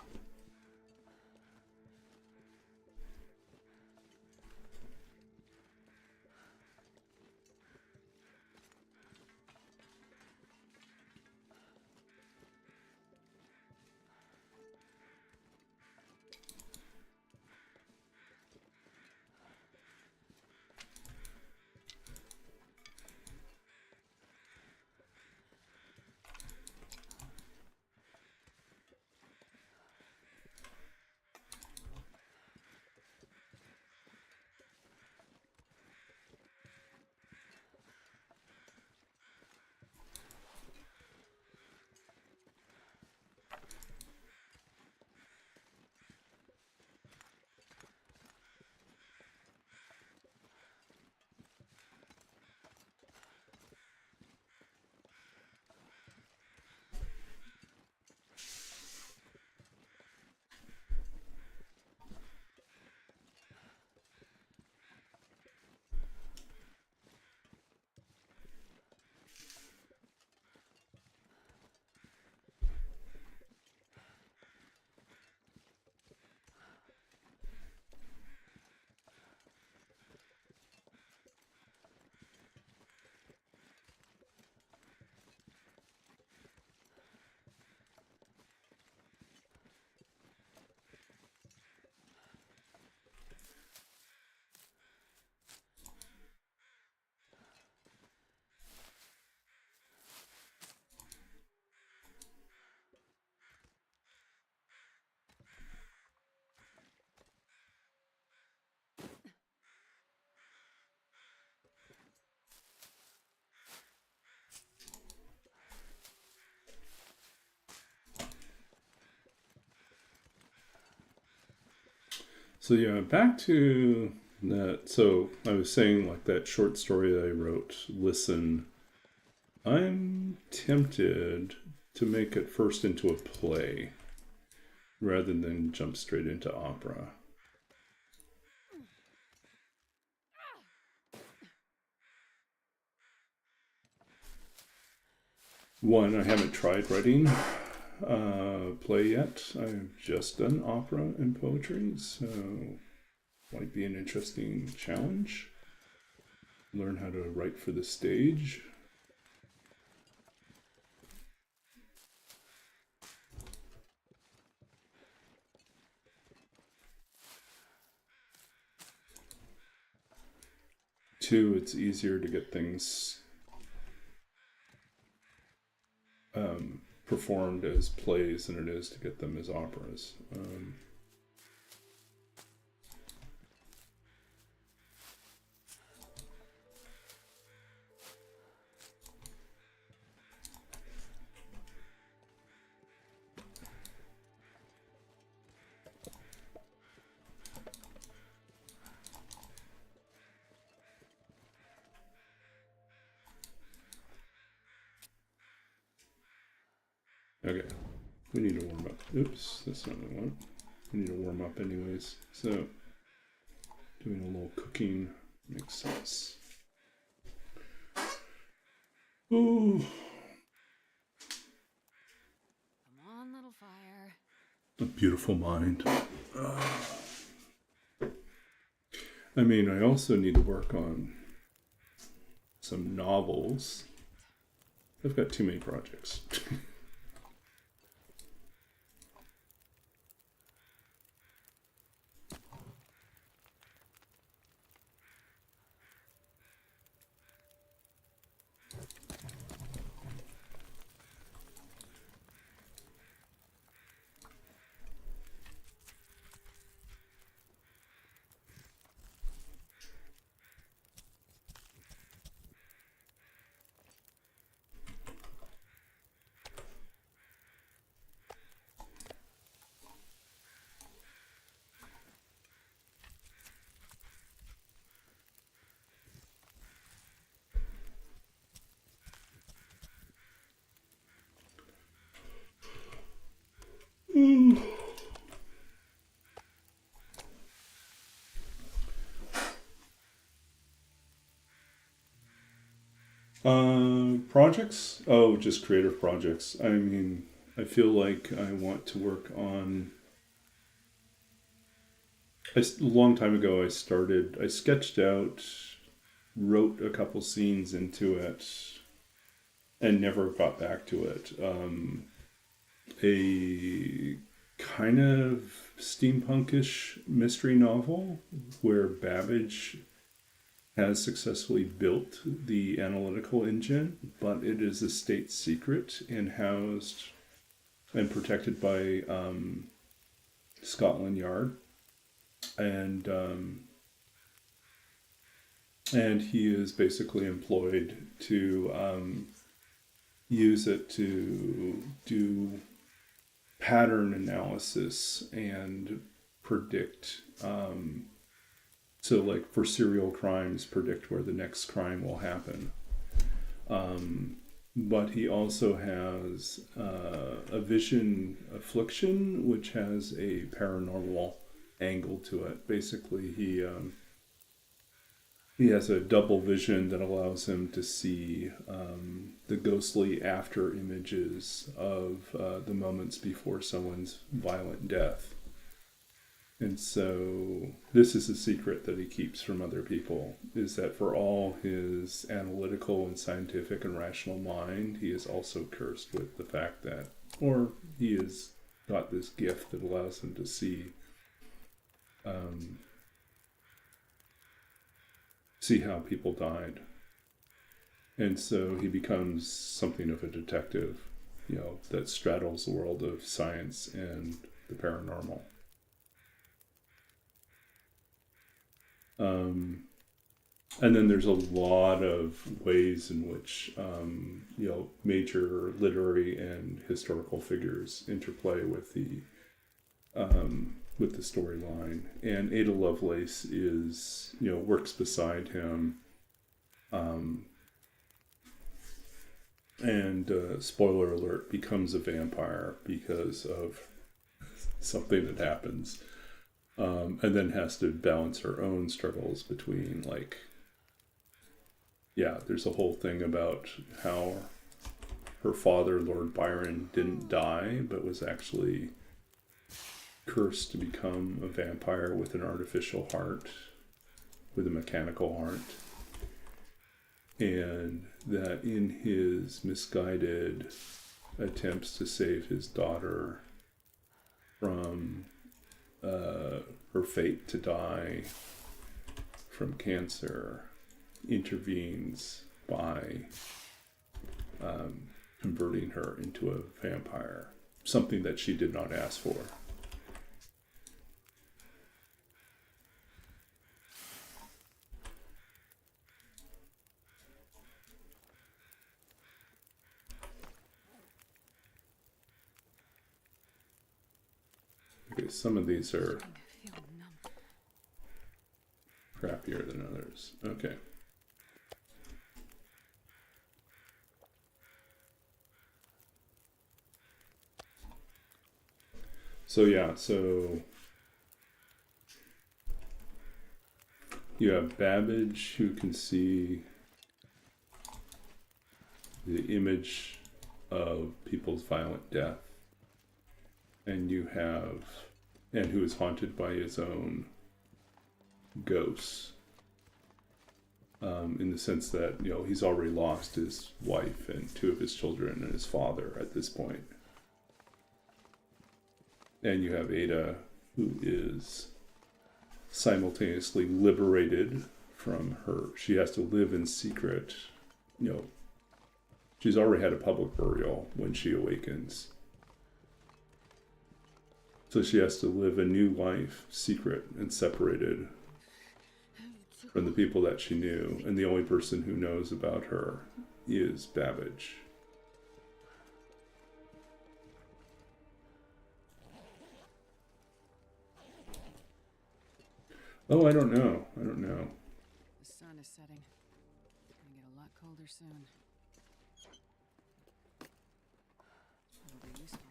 So yeah, back to that. So I was saying, like, that short story that I wrote, Listen. I'm tempted to make it first into a play rather than jump straight into opera. One, I haven't tried writing play yet. I've just done opera and poetry, so might be an interesting challenge. Learn how to write for the stage. Two, it's easier to get things performed as plays than it is to get them as operas. Okay, we need to warm up. Oops, that's not what I want. We need to warm up anyways. So, doing a little cooking makes sense. Ooh. Come on, little fire. A beautiful mind. I mean, I also need to work on some novels. I've got too many projects. Projects? Oh, just creative projects. I mean, I feel like I want to work on. A long time ago, I sketched out, wrote a couple scenes into it, and never got back to it. A kind of steampunkish mystery novel where Babbage has successfully built the analytical engine, but it is a state secret and housed and protected by Scotland Yard, and he is basically employed to use it to do pattern analysis and predict. So, like, for serial crimes, predict where the next crime will happen. But he also has a vision affliction, which has a paranormal angle to it. Basically, he has a double vision that allows him to see the ghostly after images of the moments before someone's violent death. And so this is a secret that he keeps from other people, is that for all his analytical and scientific and rational mind, he is also cursed with the fact that, or he has got this gift that allows him to see how people died. And so he becomes something of a detective, that straddles the world of science and the paranormal. And then there's a lot of ways in which major literary and historical figures interplay with the with the storyline. And Ada Lovelace is, works beside him. And spoiler alert, becomes a vampire because of something that happens. And then has to balance her own struggles between, there's a whole thing about how her father, Lord Byron, didn't die, but was actually cursed to become a vampire with an artificial heart, with a mechanical heart. And that in his misguided attempts to save his daughter from her fate to die from cancer, intervenes by converting her into a vampire, something that she did not ask for. Okay, some of these are crappier than others. Okay. So you have Babbage, who can see the image of people's violent death, and who is haunted by his own ghosts, in the sense that he's already lost his wife and 2 of his children and his father at this point. And you have Ada, who is simultaneously liberated from her. She has to live in secret. She's already had a public burial when she awakens. So she has to live a new life, secret and separated from the people that she knew. And the only person who knows about her is Babbage. Oh, I don't know. The sun is setting. It's gonna get a lot colder soon. It'll be useful.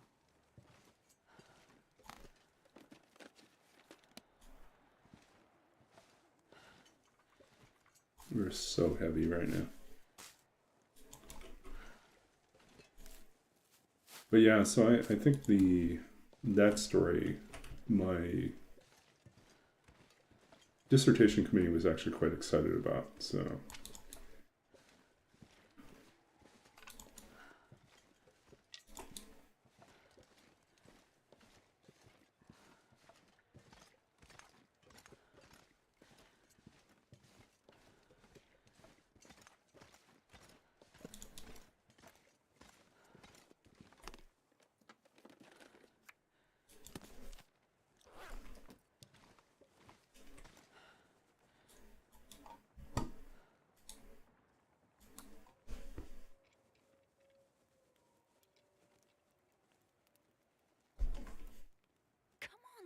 We're so heavy right now. But yeah, so I think that story, my dissertation committee was actually quite excited about. So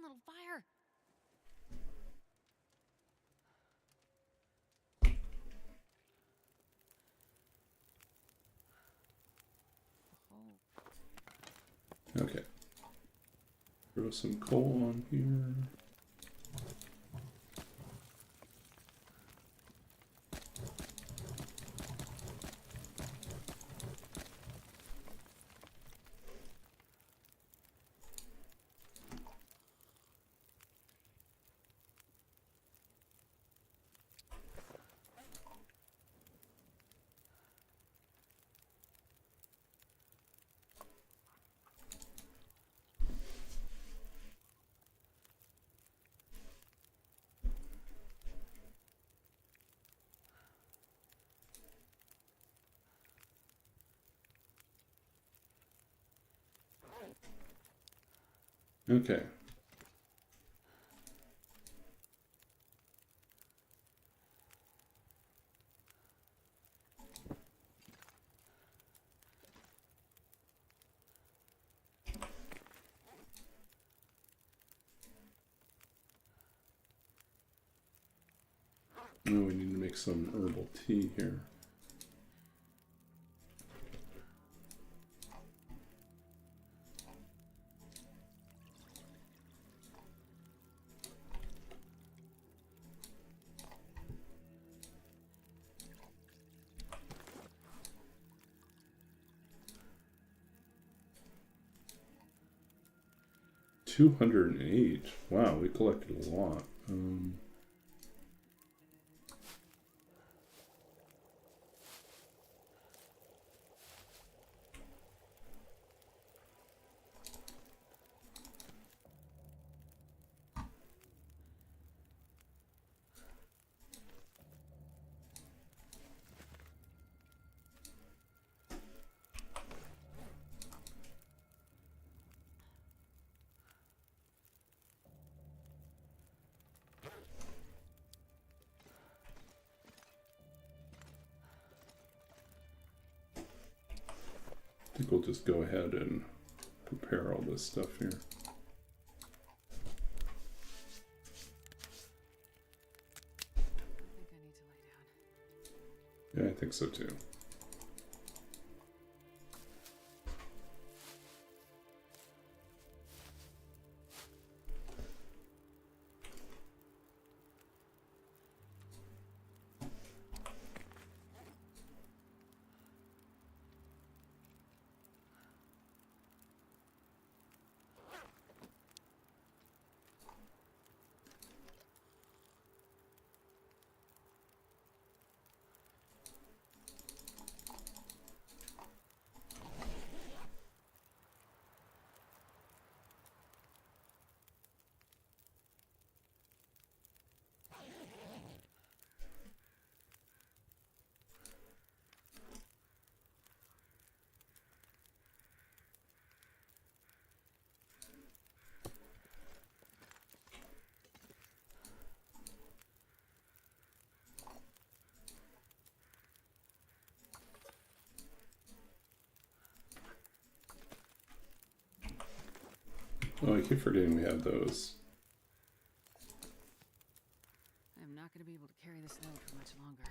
Little fire. okay, throw some coal on here. Okay. Oh, we need to make some herbal tea here. $208. Wow, we collected a lot. I think we'll just go ahead and prepare all this stuff here. I think I need to lay down. Yeah, I think so too. Oh, I keep forgetting we have those. I'm not going to be able to carry this load for much longer.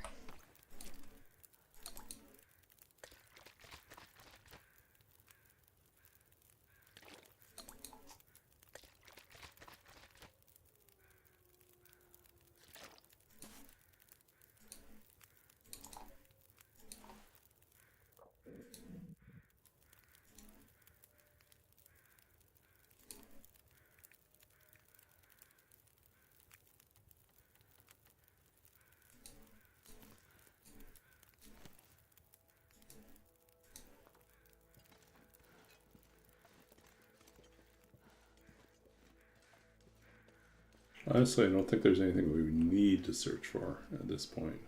Honestly, I don't think there's anything we need to search for at this point.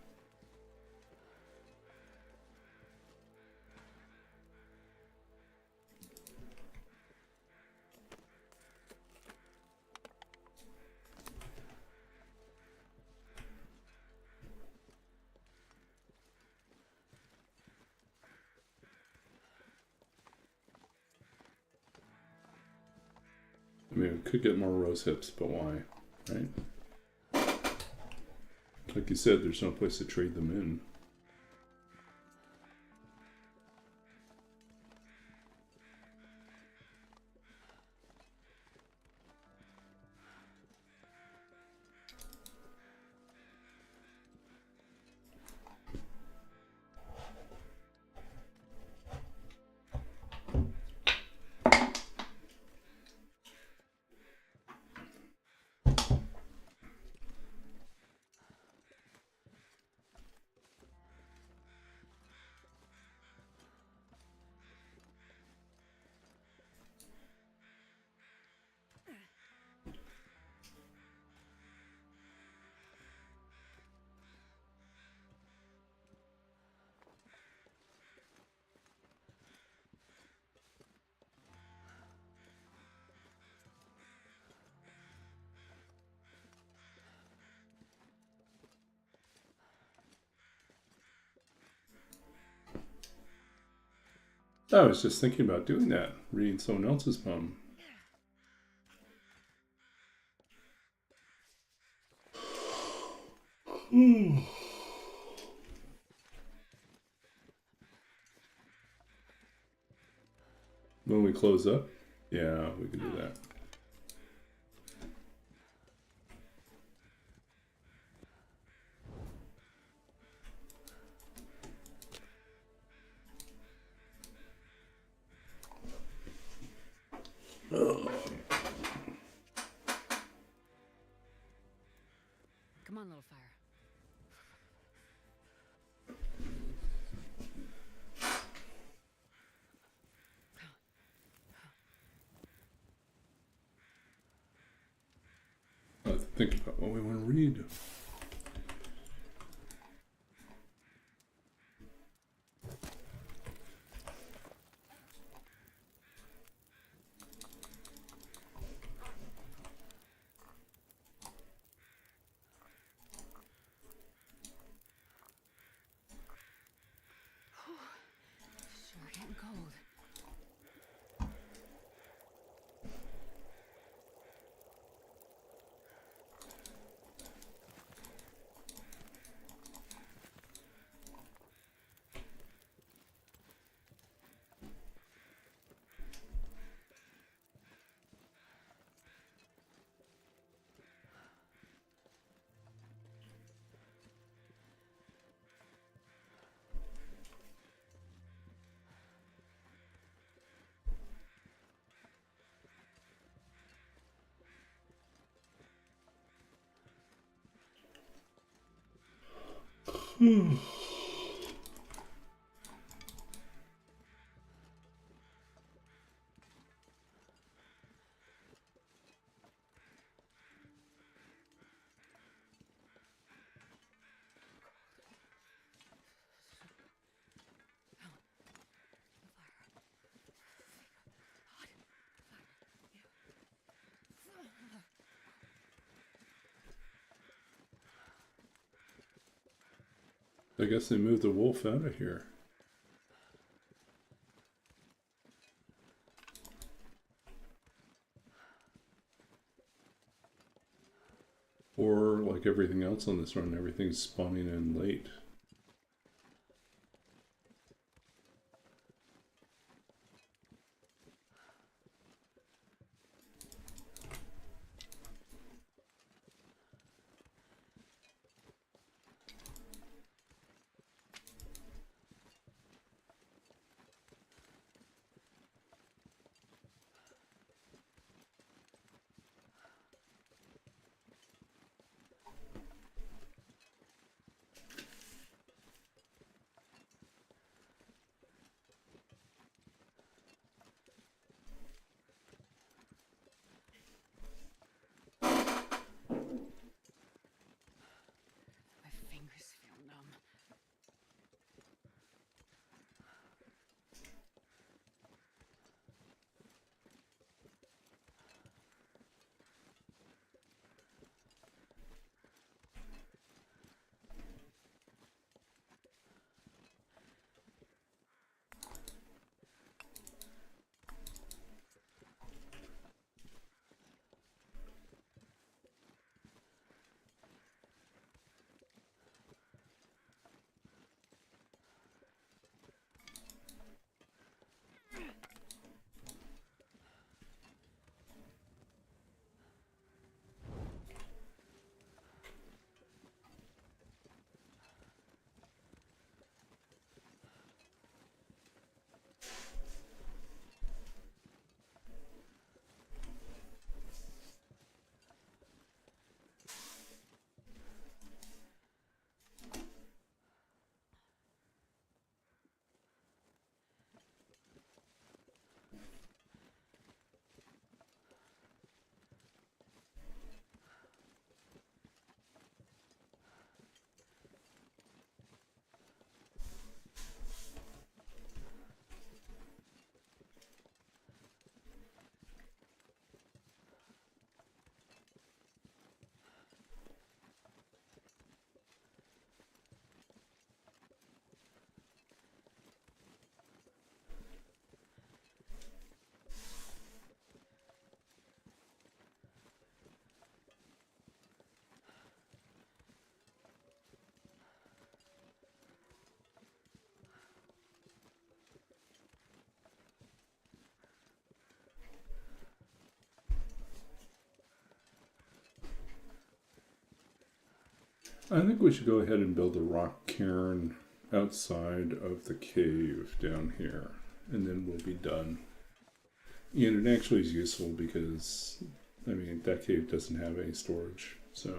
I mean, we could get more rose hips, but why, right? Like you said, there's no place to trade them in. I was just thinking about doing that, reading someone else's poem. When we close up, yeah, we can do that. Come on, little fire. Let's think about what we want to read. Sure getting cold. I guess they moved the wolf out of here. Or like everything else on this run, everything's spawning in late. I think we should go ahead and build a rock cairn outside of the cave down here, and then we'll be done. And it actually is useful because, I mean, that cave doesn't have any storage, so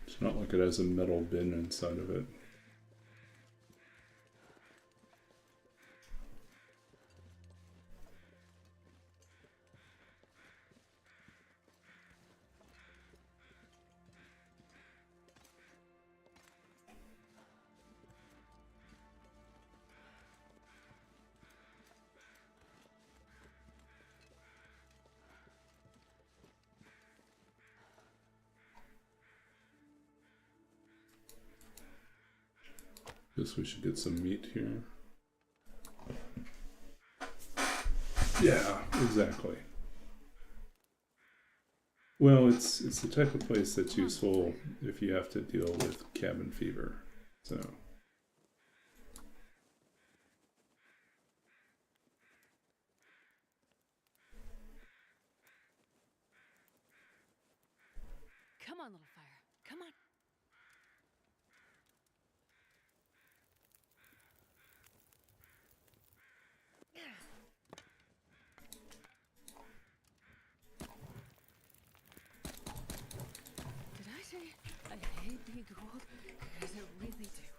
it's not like it has a metal bin inside of it. Guess we should get some meat here. Yeah, exactly. Well, it's the type of place that's useful if you have to deal with cabin fever. So Come on, little fire. Come on. Did I say I hate being cold? Because I really do.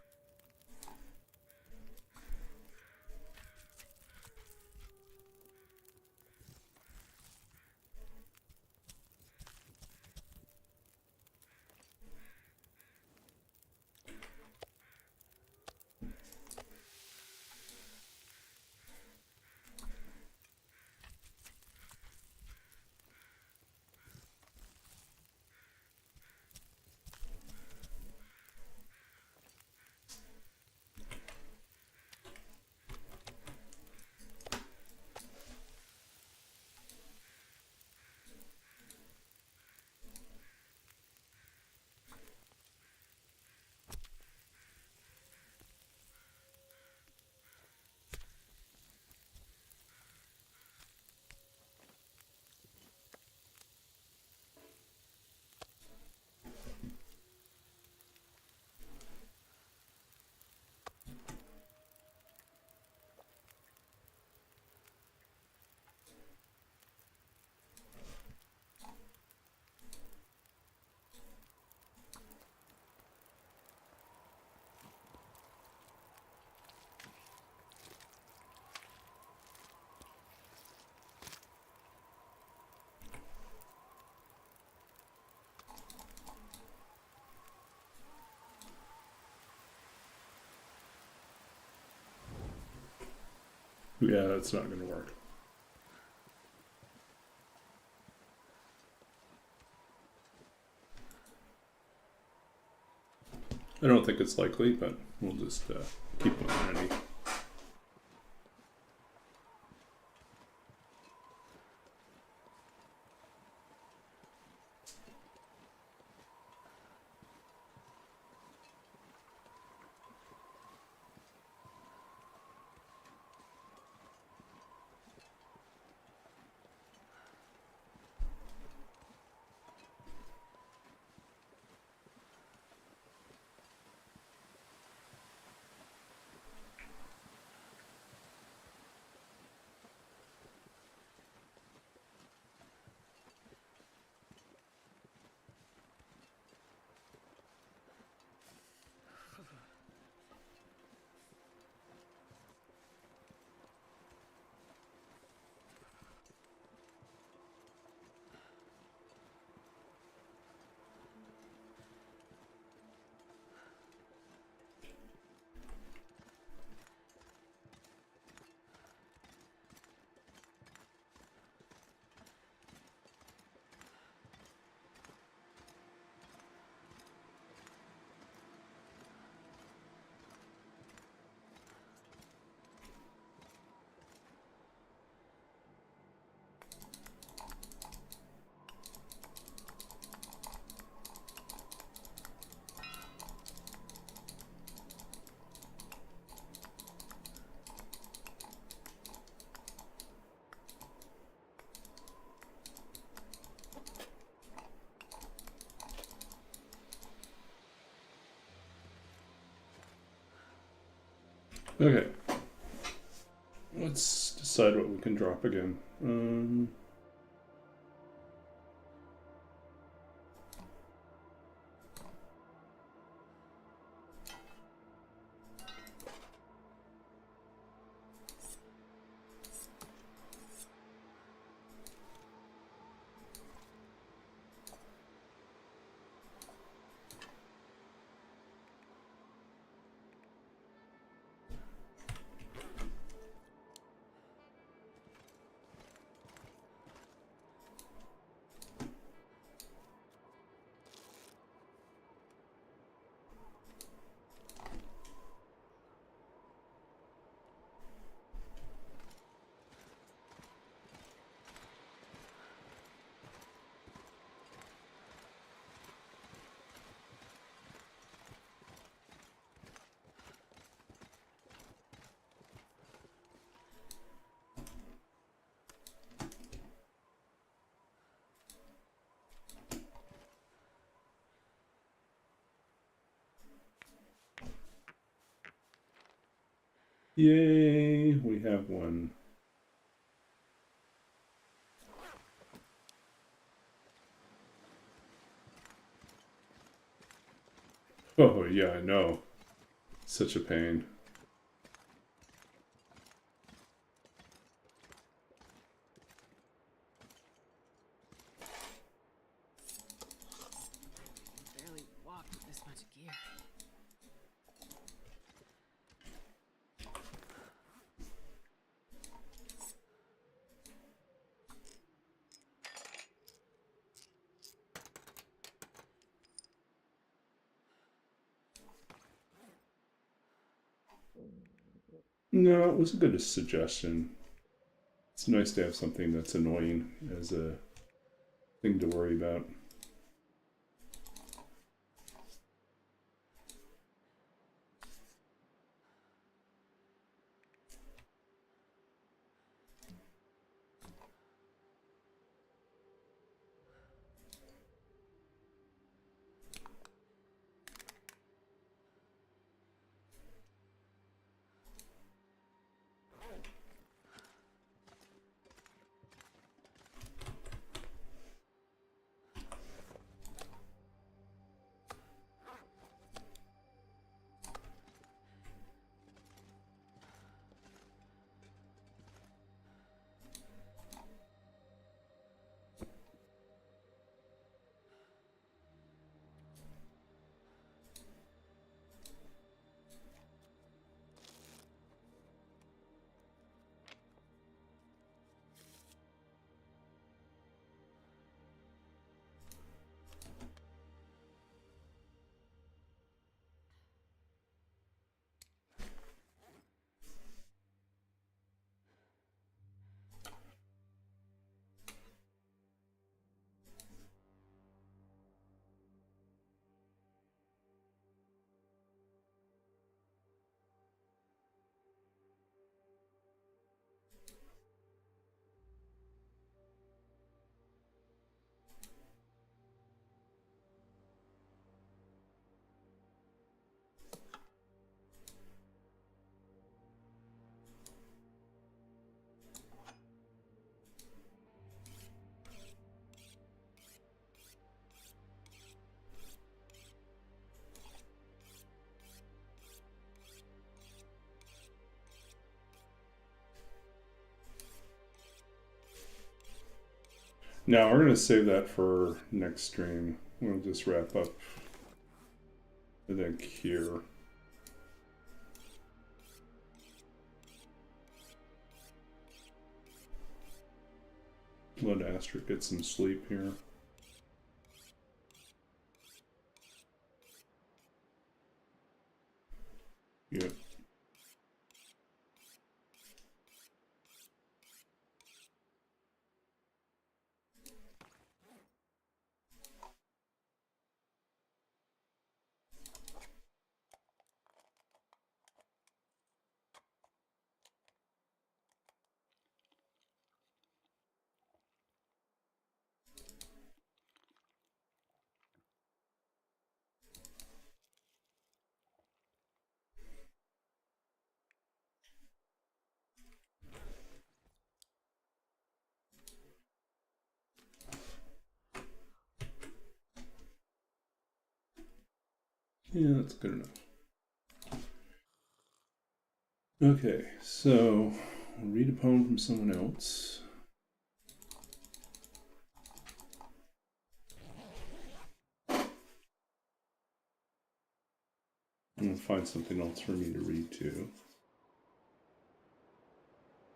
yeah, that's not going to work. I don't think it's likely, but we'll just keep one ready. Okay. Let's decide what we can drop again. Yay, we have one. Oh, yeah, I know. Such a pain. Barely walk with this much gear. No, it was a good suggestion. It's nice to have something that's annoying as a thing to worry about. Now, we're going to save that for next stream. We'll just wrap up, I think, here. Let Astrid get some sleep here. Yep. Yeah, that's good enough. Okay, so I'll read a poem from someone else. I'm gonna find something else for me to read too.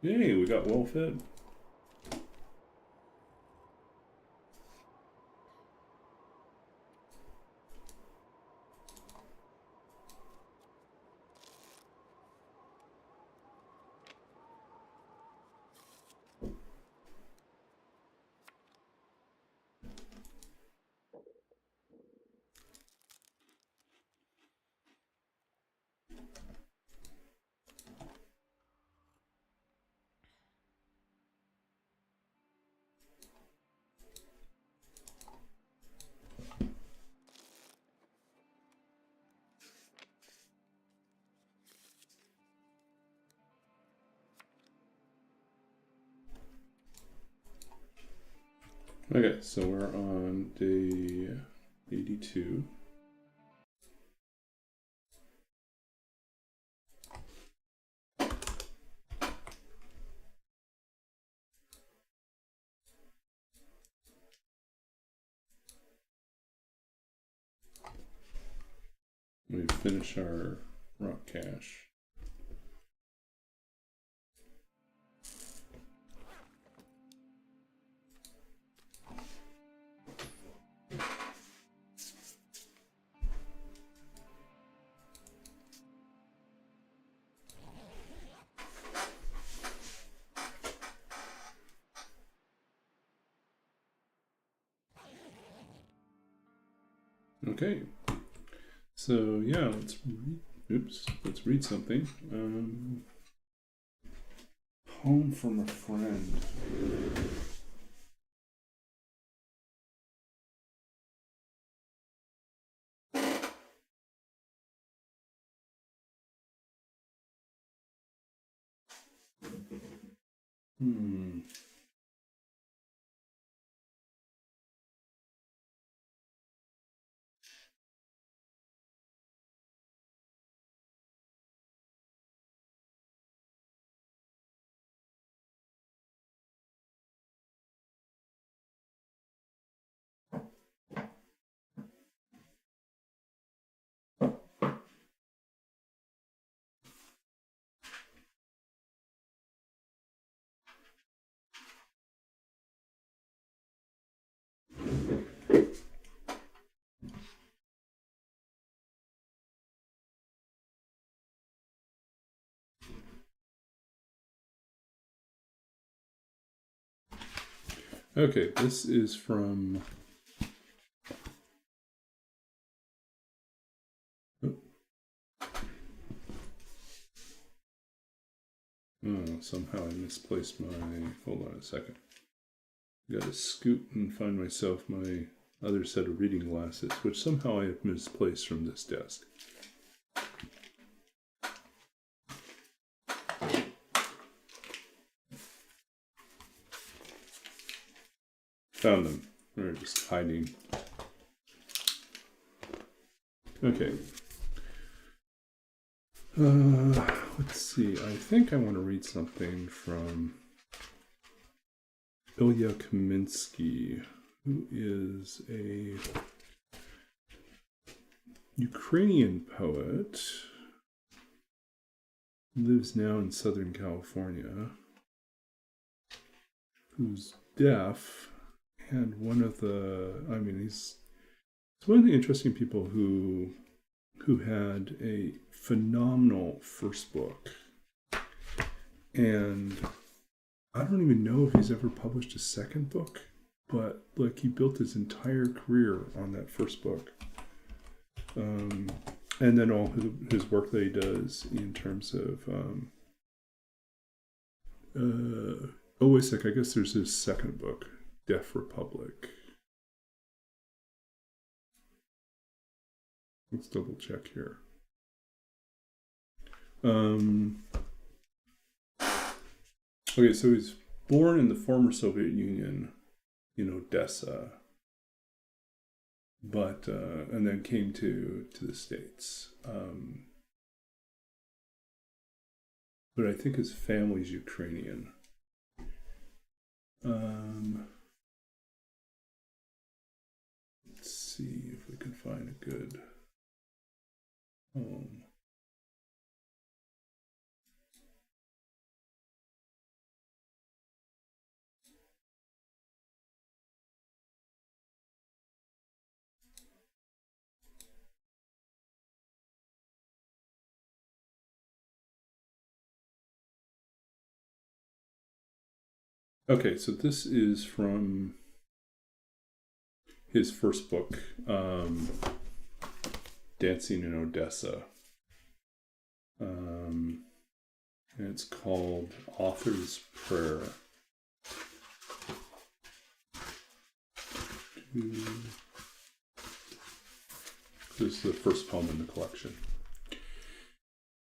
Yay, we got well fed. Okay, so we're on day 82. We finish our rock cache. Okay, so yeah, let's read something. Poem from a friend. Okay, this is from somehow I misplaced my, hold on a second. Gotta scoot and find myself my other set of reading glasses, which somehow I have misplaced from this desk. Found them. They're just hiding. Okay. Let's see. I think I want to read something from Ilya Kaminsky, who is a Ukrainian poet, lives now in Southern California, who's deaf, and he's one of the interesting people who had a phenomenal first book, and I don't even know if he's ever published a second book, but like he built his entire career on that first book. And then all his work that he does in terms of wait a sec, I guess there's his second book, Deaf Republic. Let's double check here. Okay, so he's born in the former Soviet Union in Odessa. but and then came to the States. But I think his family's Ukrainian. Let's see if we can find a good home. Okay, so this is from his first book, Dancing in Odessa. And it's called Author's Prayer. This is the first poem in the collection.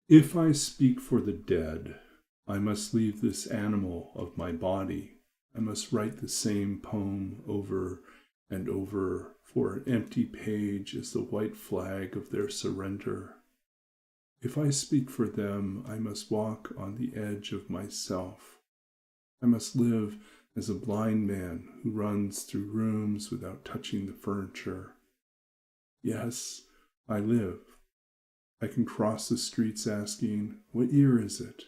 If I speak for the dead, I must leave this animal of my body. I must write the same poem over and over, for an empty page is the white flag of their surrender. If I speak for them, I must walk on the edge of myself. I must live as a blind man who runs through rooms without touching the furniture. Yes, I live. I can cross the streets asking, "What year is it?"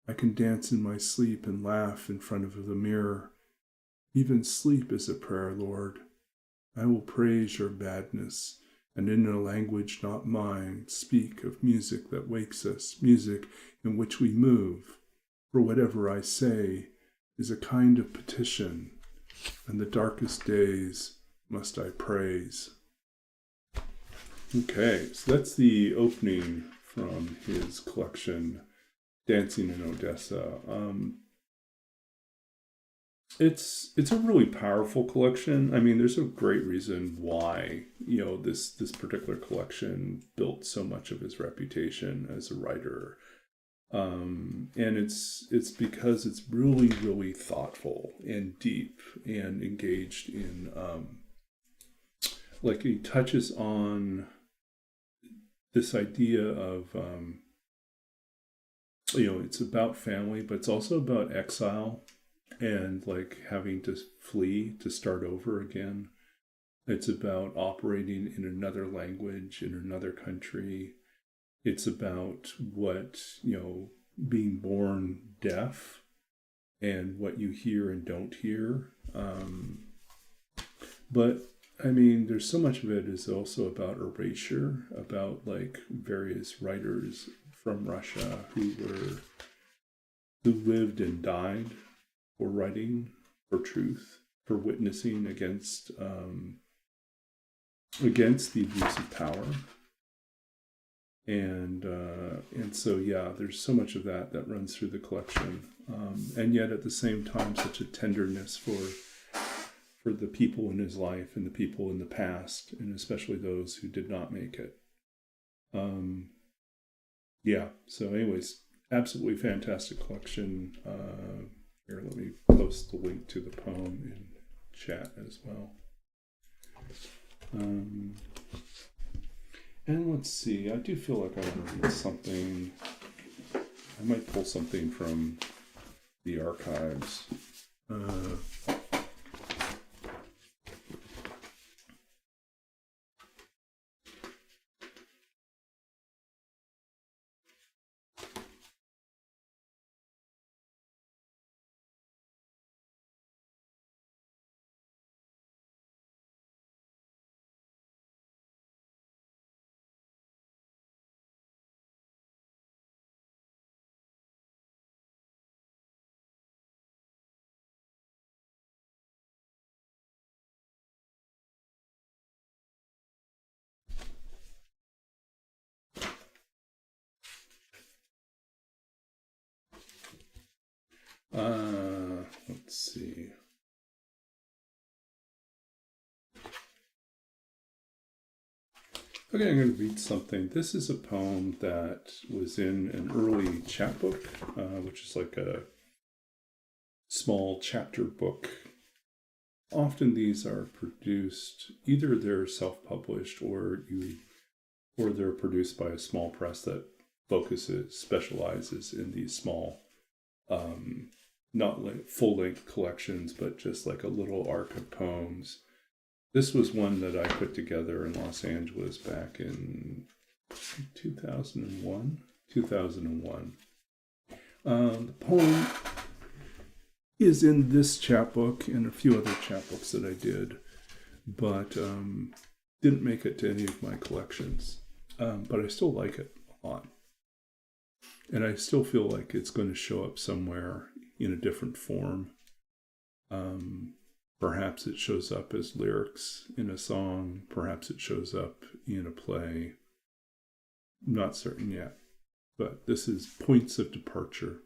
I can dance in my sleep and laugh in front of the mirror. Even sleep is a prayer, Lord. I will praise your badness, and in a language not mine, speak of music that wakes us, music in which we move. For whatever I say is a kind of petition, and the darkest days must I praise. Okay, so that's the opening from his collection, Dancing in Odessa. It's a really powerful collection. I mean, there's a great reason why, this particular collection built so much of his reputation as a writer. And it's because it's really, really thoughtful and deep and engaged in, he touches on this idea of, it's about family, but it's also about exile and having to flee to start over again. It's about operating in another language, in another country. It's about what, being born deaf and what you hear and don't hear. But I mean, there's so much of it is also about erasure, about various writers from Russia who lived and died for writing, for truth, for witnessing against the abuse of power. And so, there's so much of that runs through the collection. And yet at the same time, such a tenderness for the people in his life and the people in the past, and especially those who did not make it. So anyways, absolutely fantastic collection. Here, let me post the link to the poem in chat as well. And let's see, I do feel like I want to read something. I might pull something from the archives. Let's see. Okay, I'm going to read something. This is a poem that was in an early chapbook, which is like a small chapter book often these are produced, either they're self-published or they're produced by a small press that specializes in these small, not like full-length collections, but just like a little arc of poems. This was one that I put together in Los Angeles back in 2001. The poem is in this chapbook and a few other chapbooks that I did, but didn't make it to any of my collections. But I still like it a lot. And I still feel like it's going to show up somewhere in a different form. Perhaps it shows up as lyrics in a song. Perhaps it shows up in a play. I'm not certain yet. But this is Points of Departure.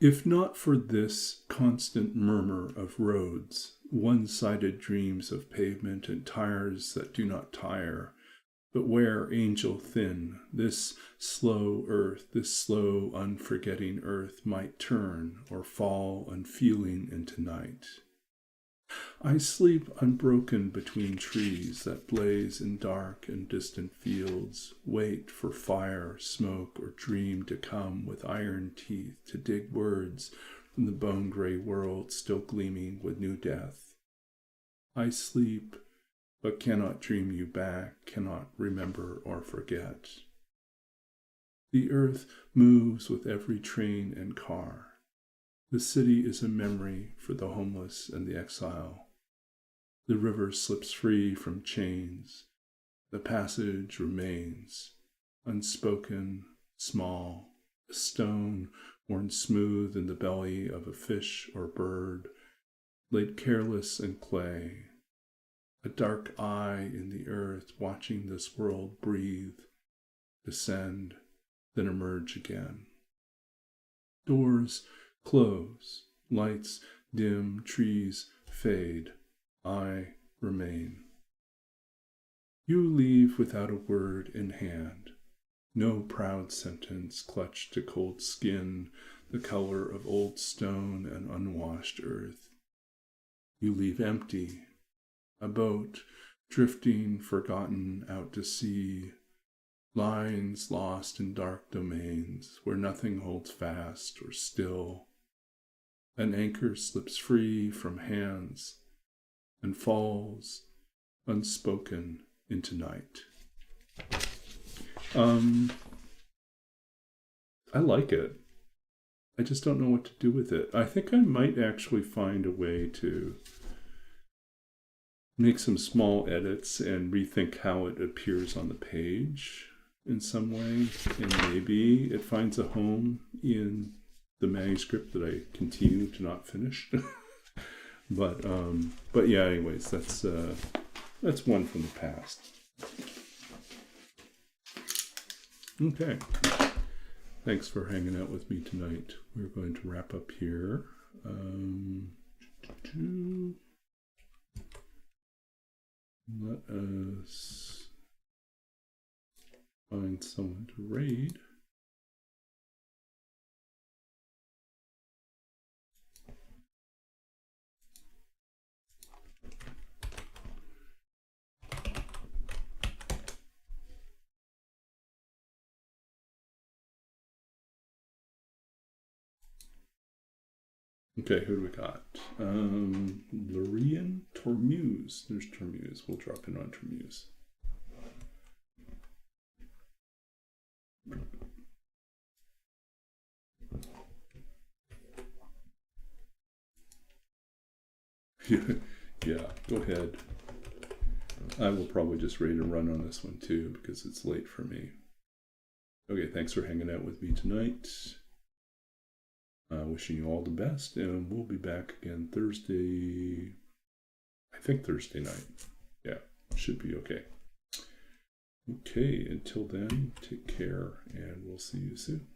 If not for this constant murmur of roads, one-sided dreams of pavement and tires that do not tire, but where, angel thin, this slow earth, this slow, unforgetting earth might turn or fall unfeeling into night. I sleep unbroken between trees that blaze in dark and distant fields, wait for fire, smoke, or dream to come with iron teeth to dig words from the bone-gray world still gleaming with new death. I sleep, but cannot dream you back, cannot remember or forget. The earth moves with every train and car. The city is a memory for the homeless and the exile. The river slips free from chains. The passage remains, unspoken, small, a stone worn smooth in the belly of a fish or bird, laid careless in clay. A dark eye in the earth watching this world breathe, descend, then emerge again. Doors close, lights dim, trees fade. I remain. You leave without a word in hand. No proud sentence clutched to cold skin, the color of old stone and unwashed earth. You leave empty, a boat drifting forgotten out to sea, lines lost in dark domains where nothing holds fast or still. An anchor slips free from hands and falls unspoken into night. I like it. I just don't know what to do with it. I think I might actually find a way to make some small edits and rethink how it appears on the page in some way, and maybe it finds a home in the manuscript that I continue to not finish. but yeah, anyways, that's one from the past. Okay. Thanks for hanging out with me tonight. We're going to wrap up here. Let us find someone to raid. Okay, who do we got? Lorian Tormuse. There's Tormuse. We'll drop in on Tormuse. Yeah, go ahead. I will probably just raid and run on this one too because it's late for me. Okay, thanks for hanging out with me tonight. Wishing you all the best, and we'll be back again Thursday. I think Thursday night. Yeah, should be okay. Okay, until then, take care, and we'll see you soon.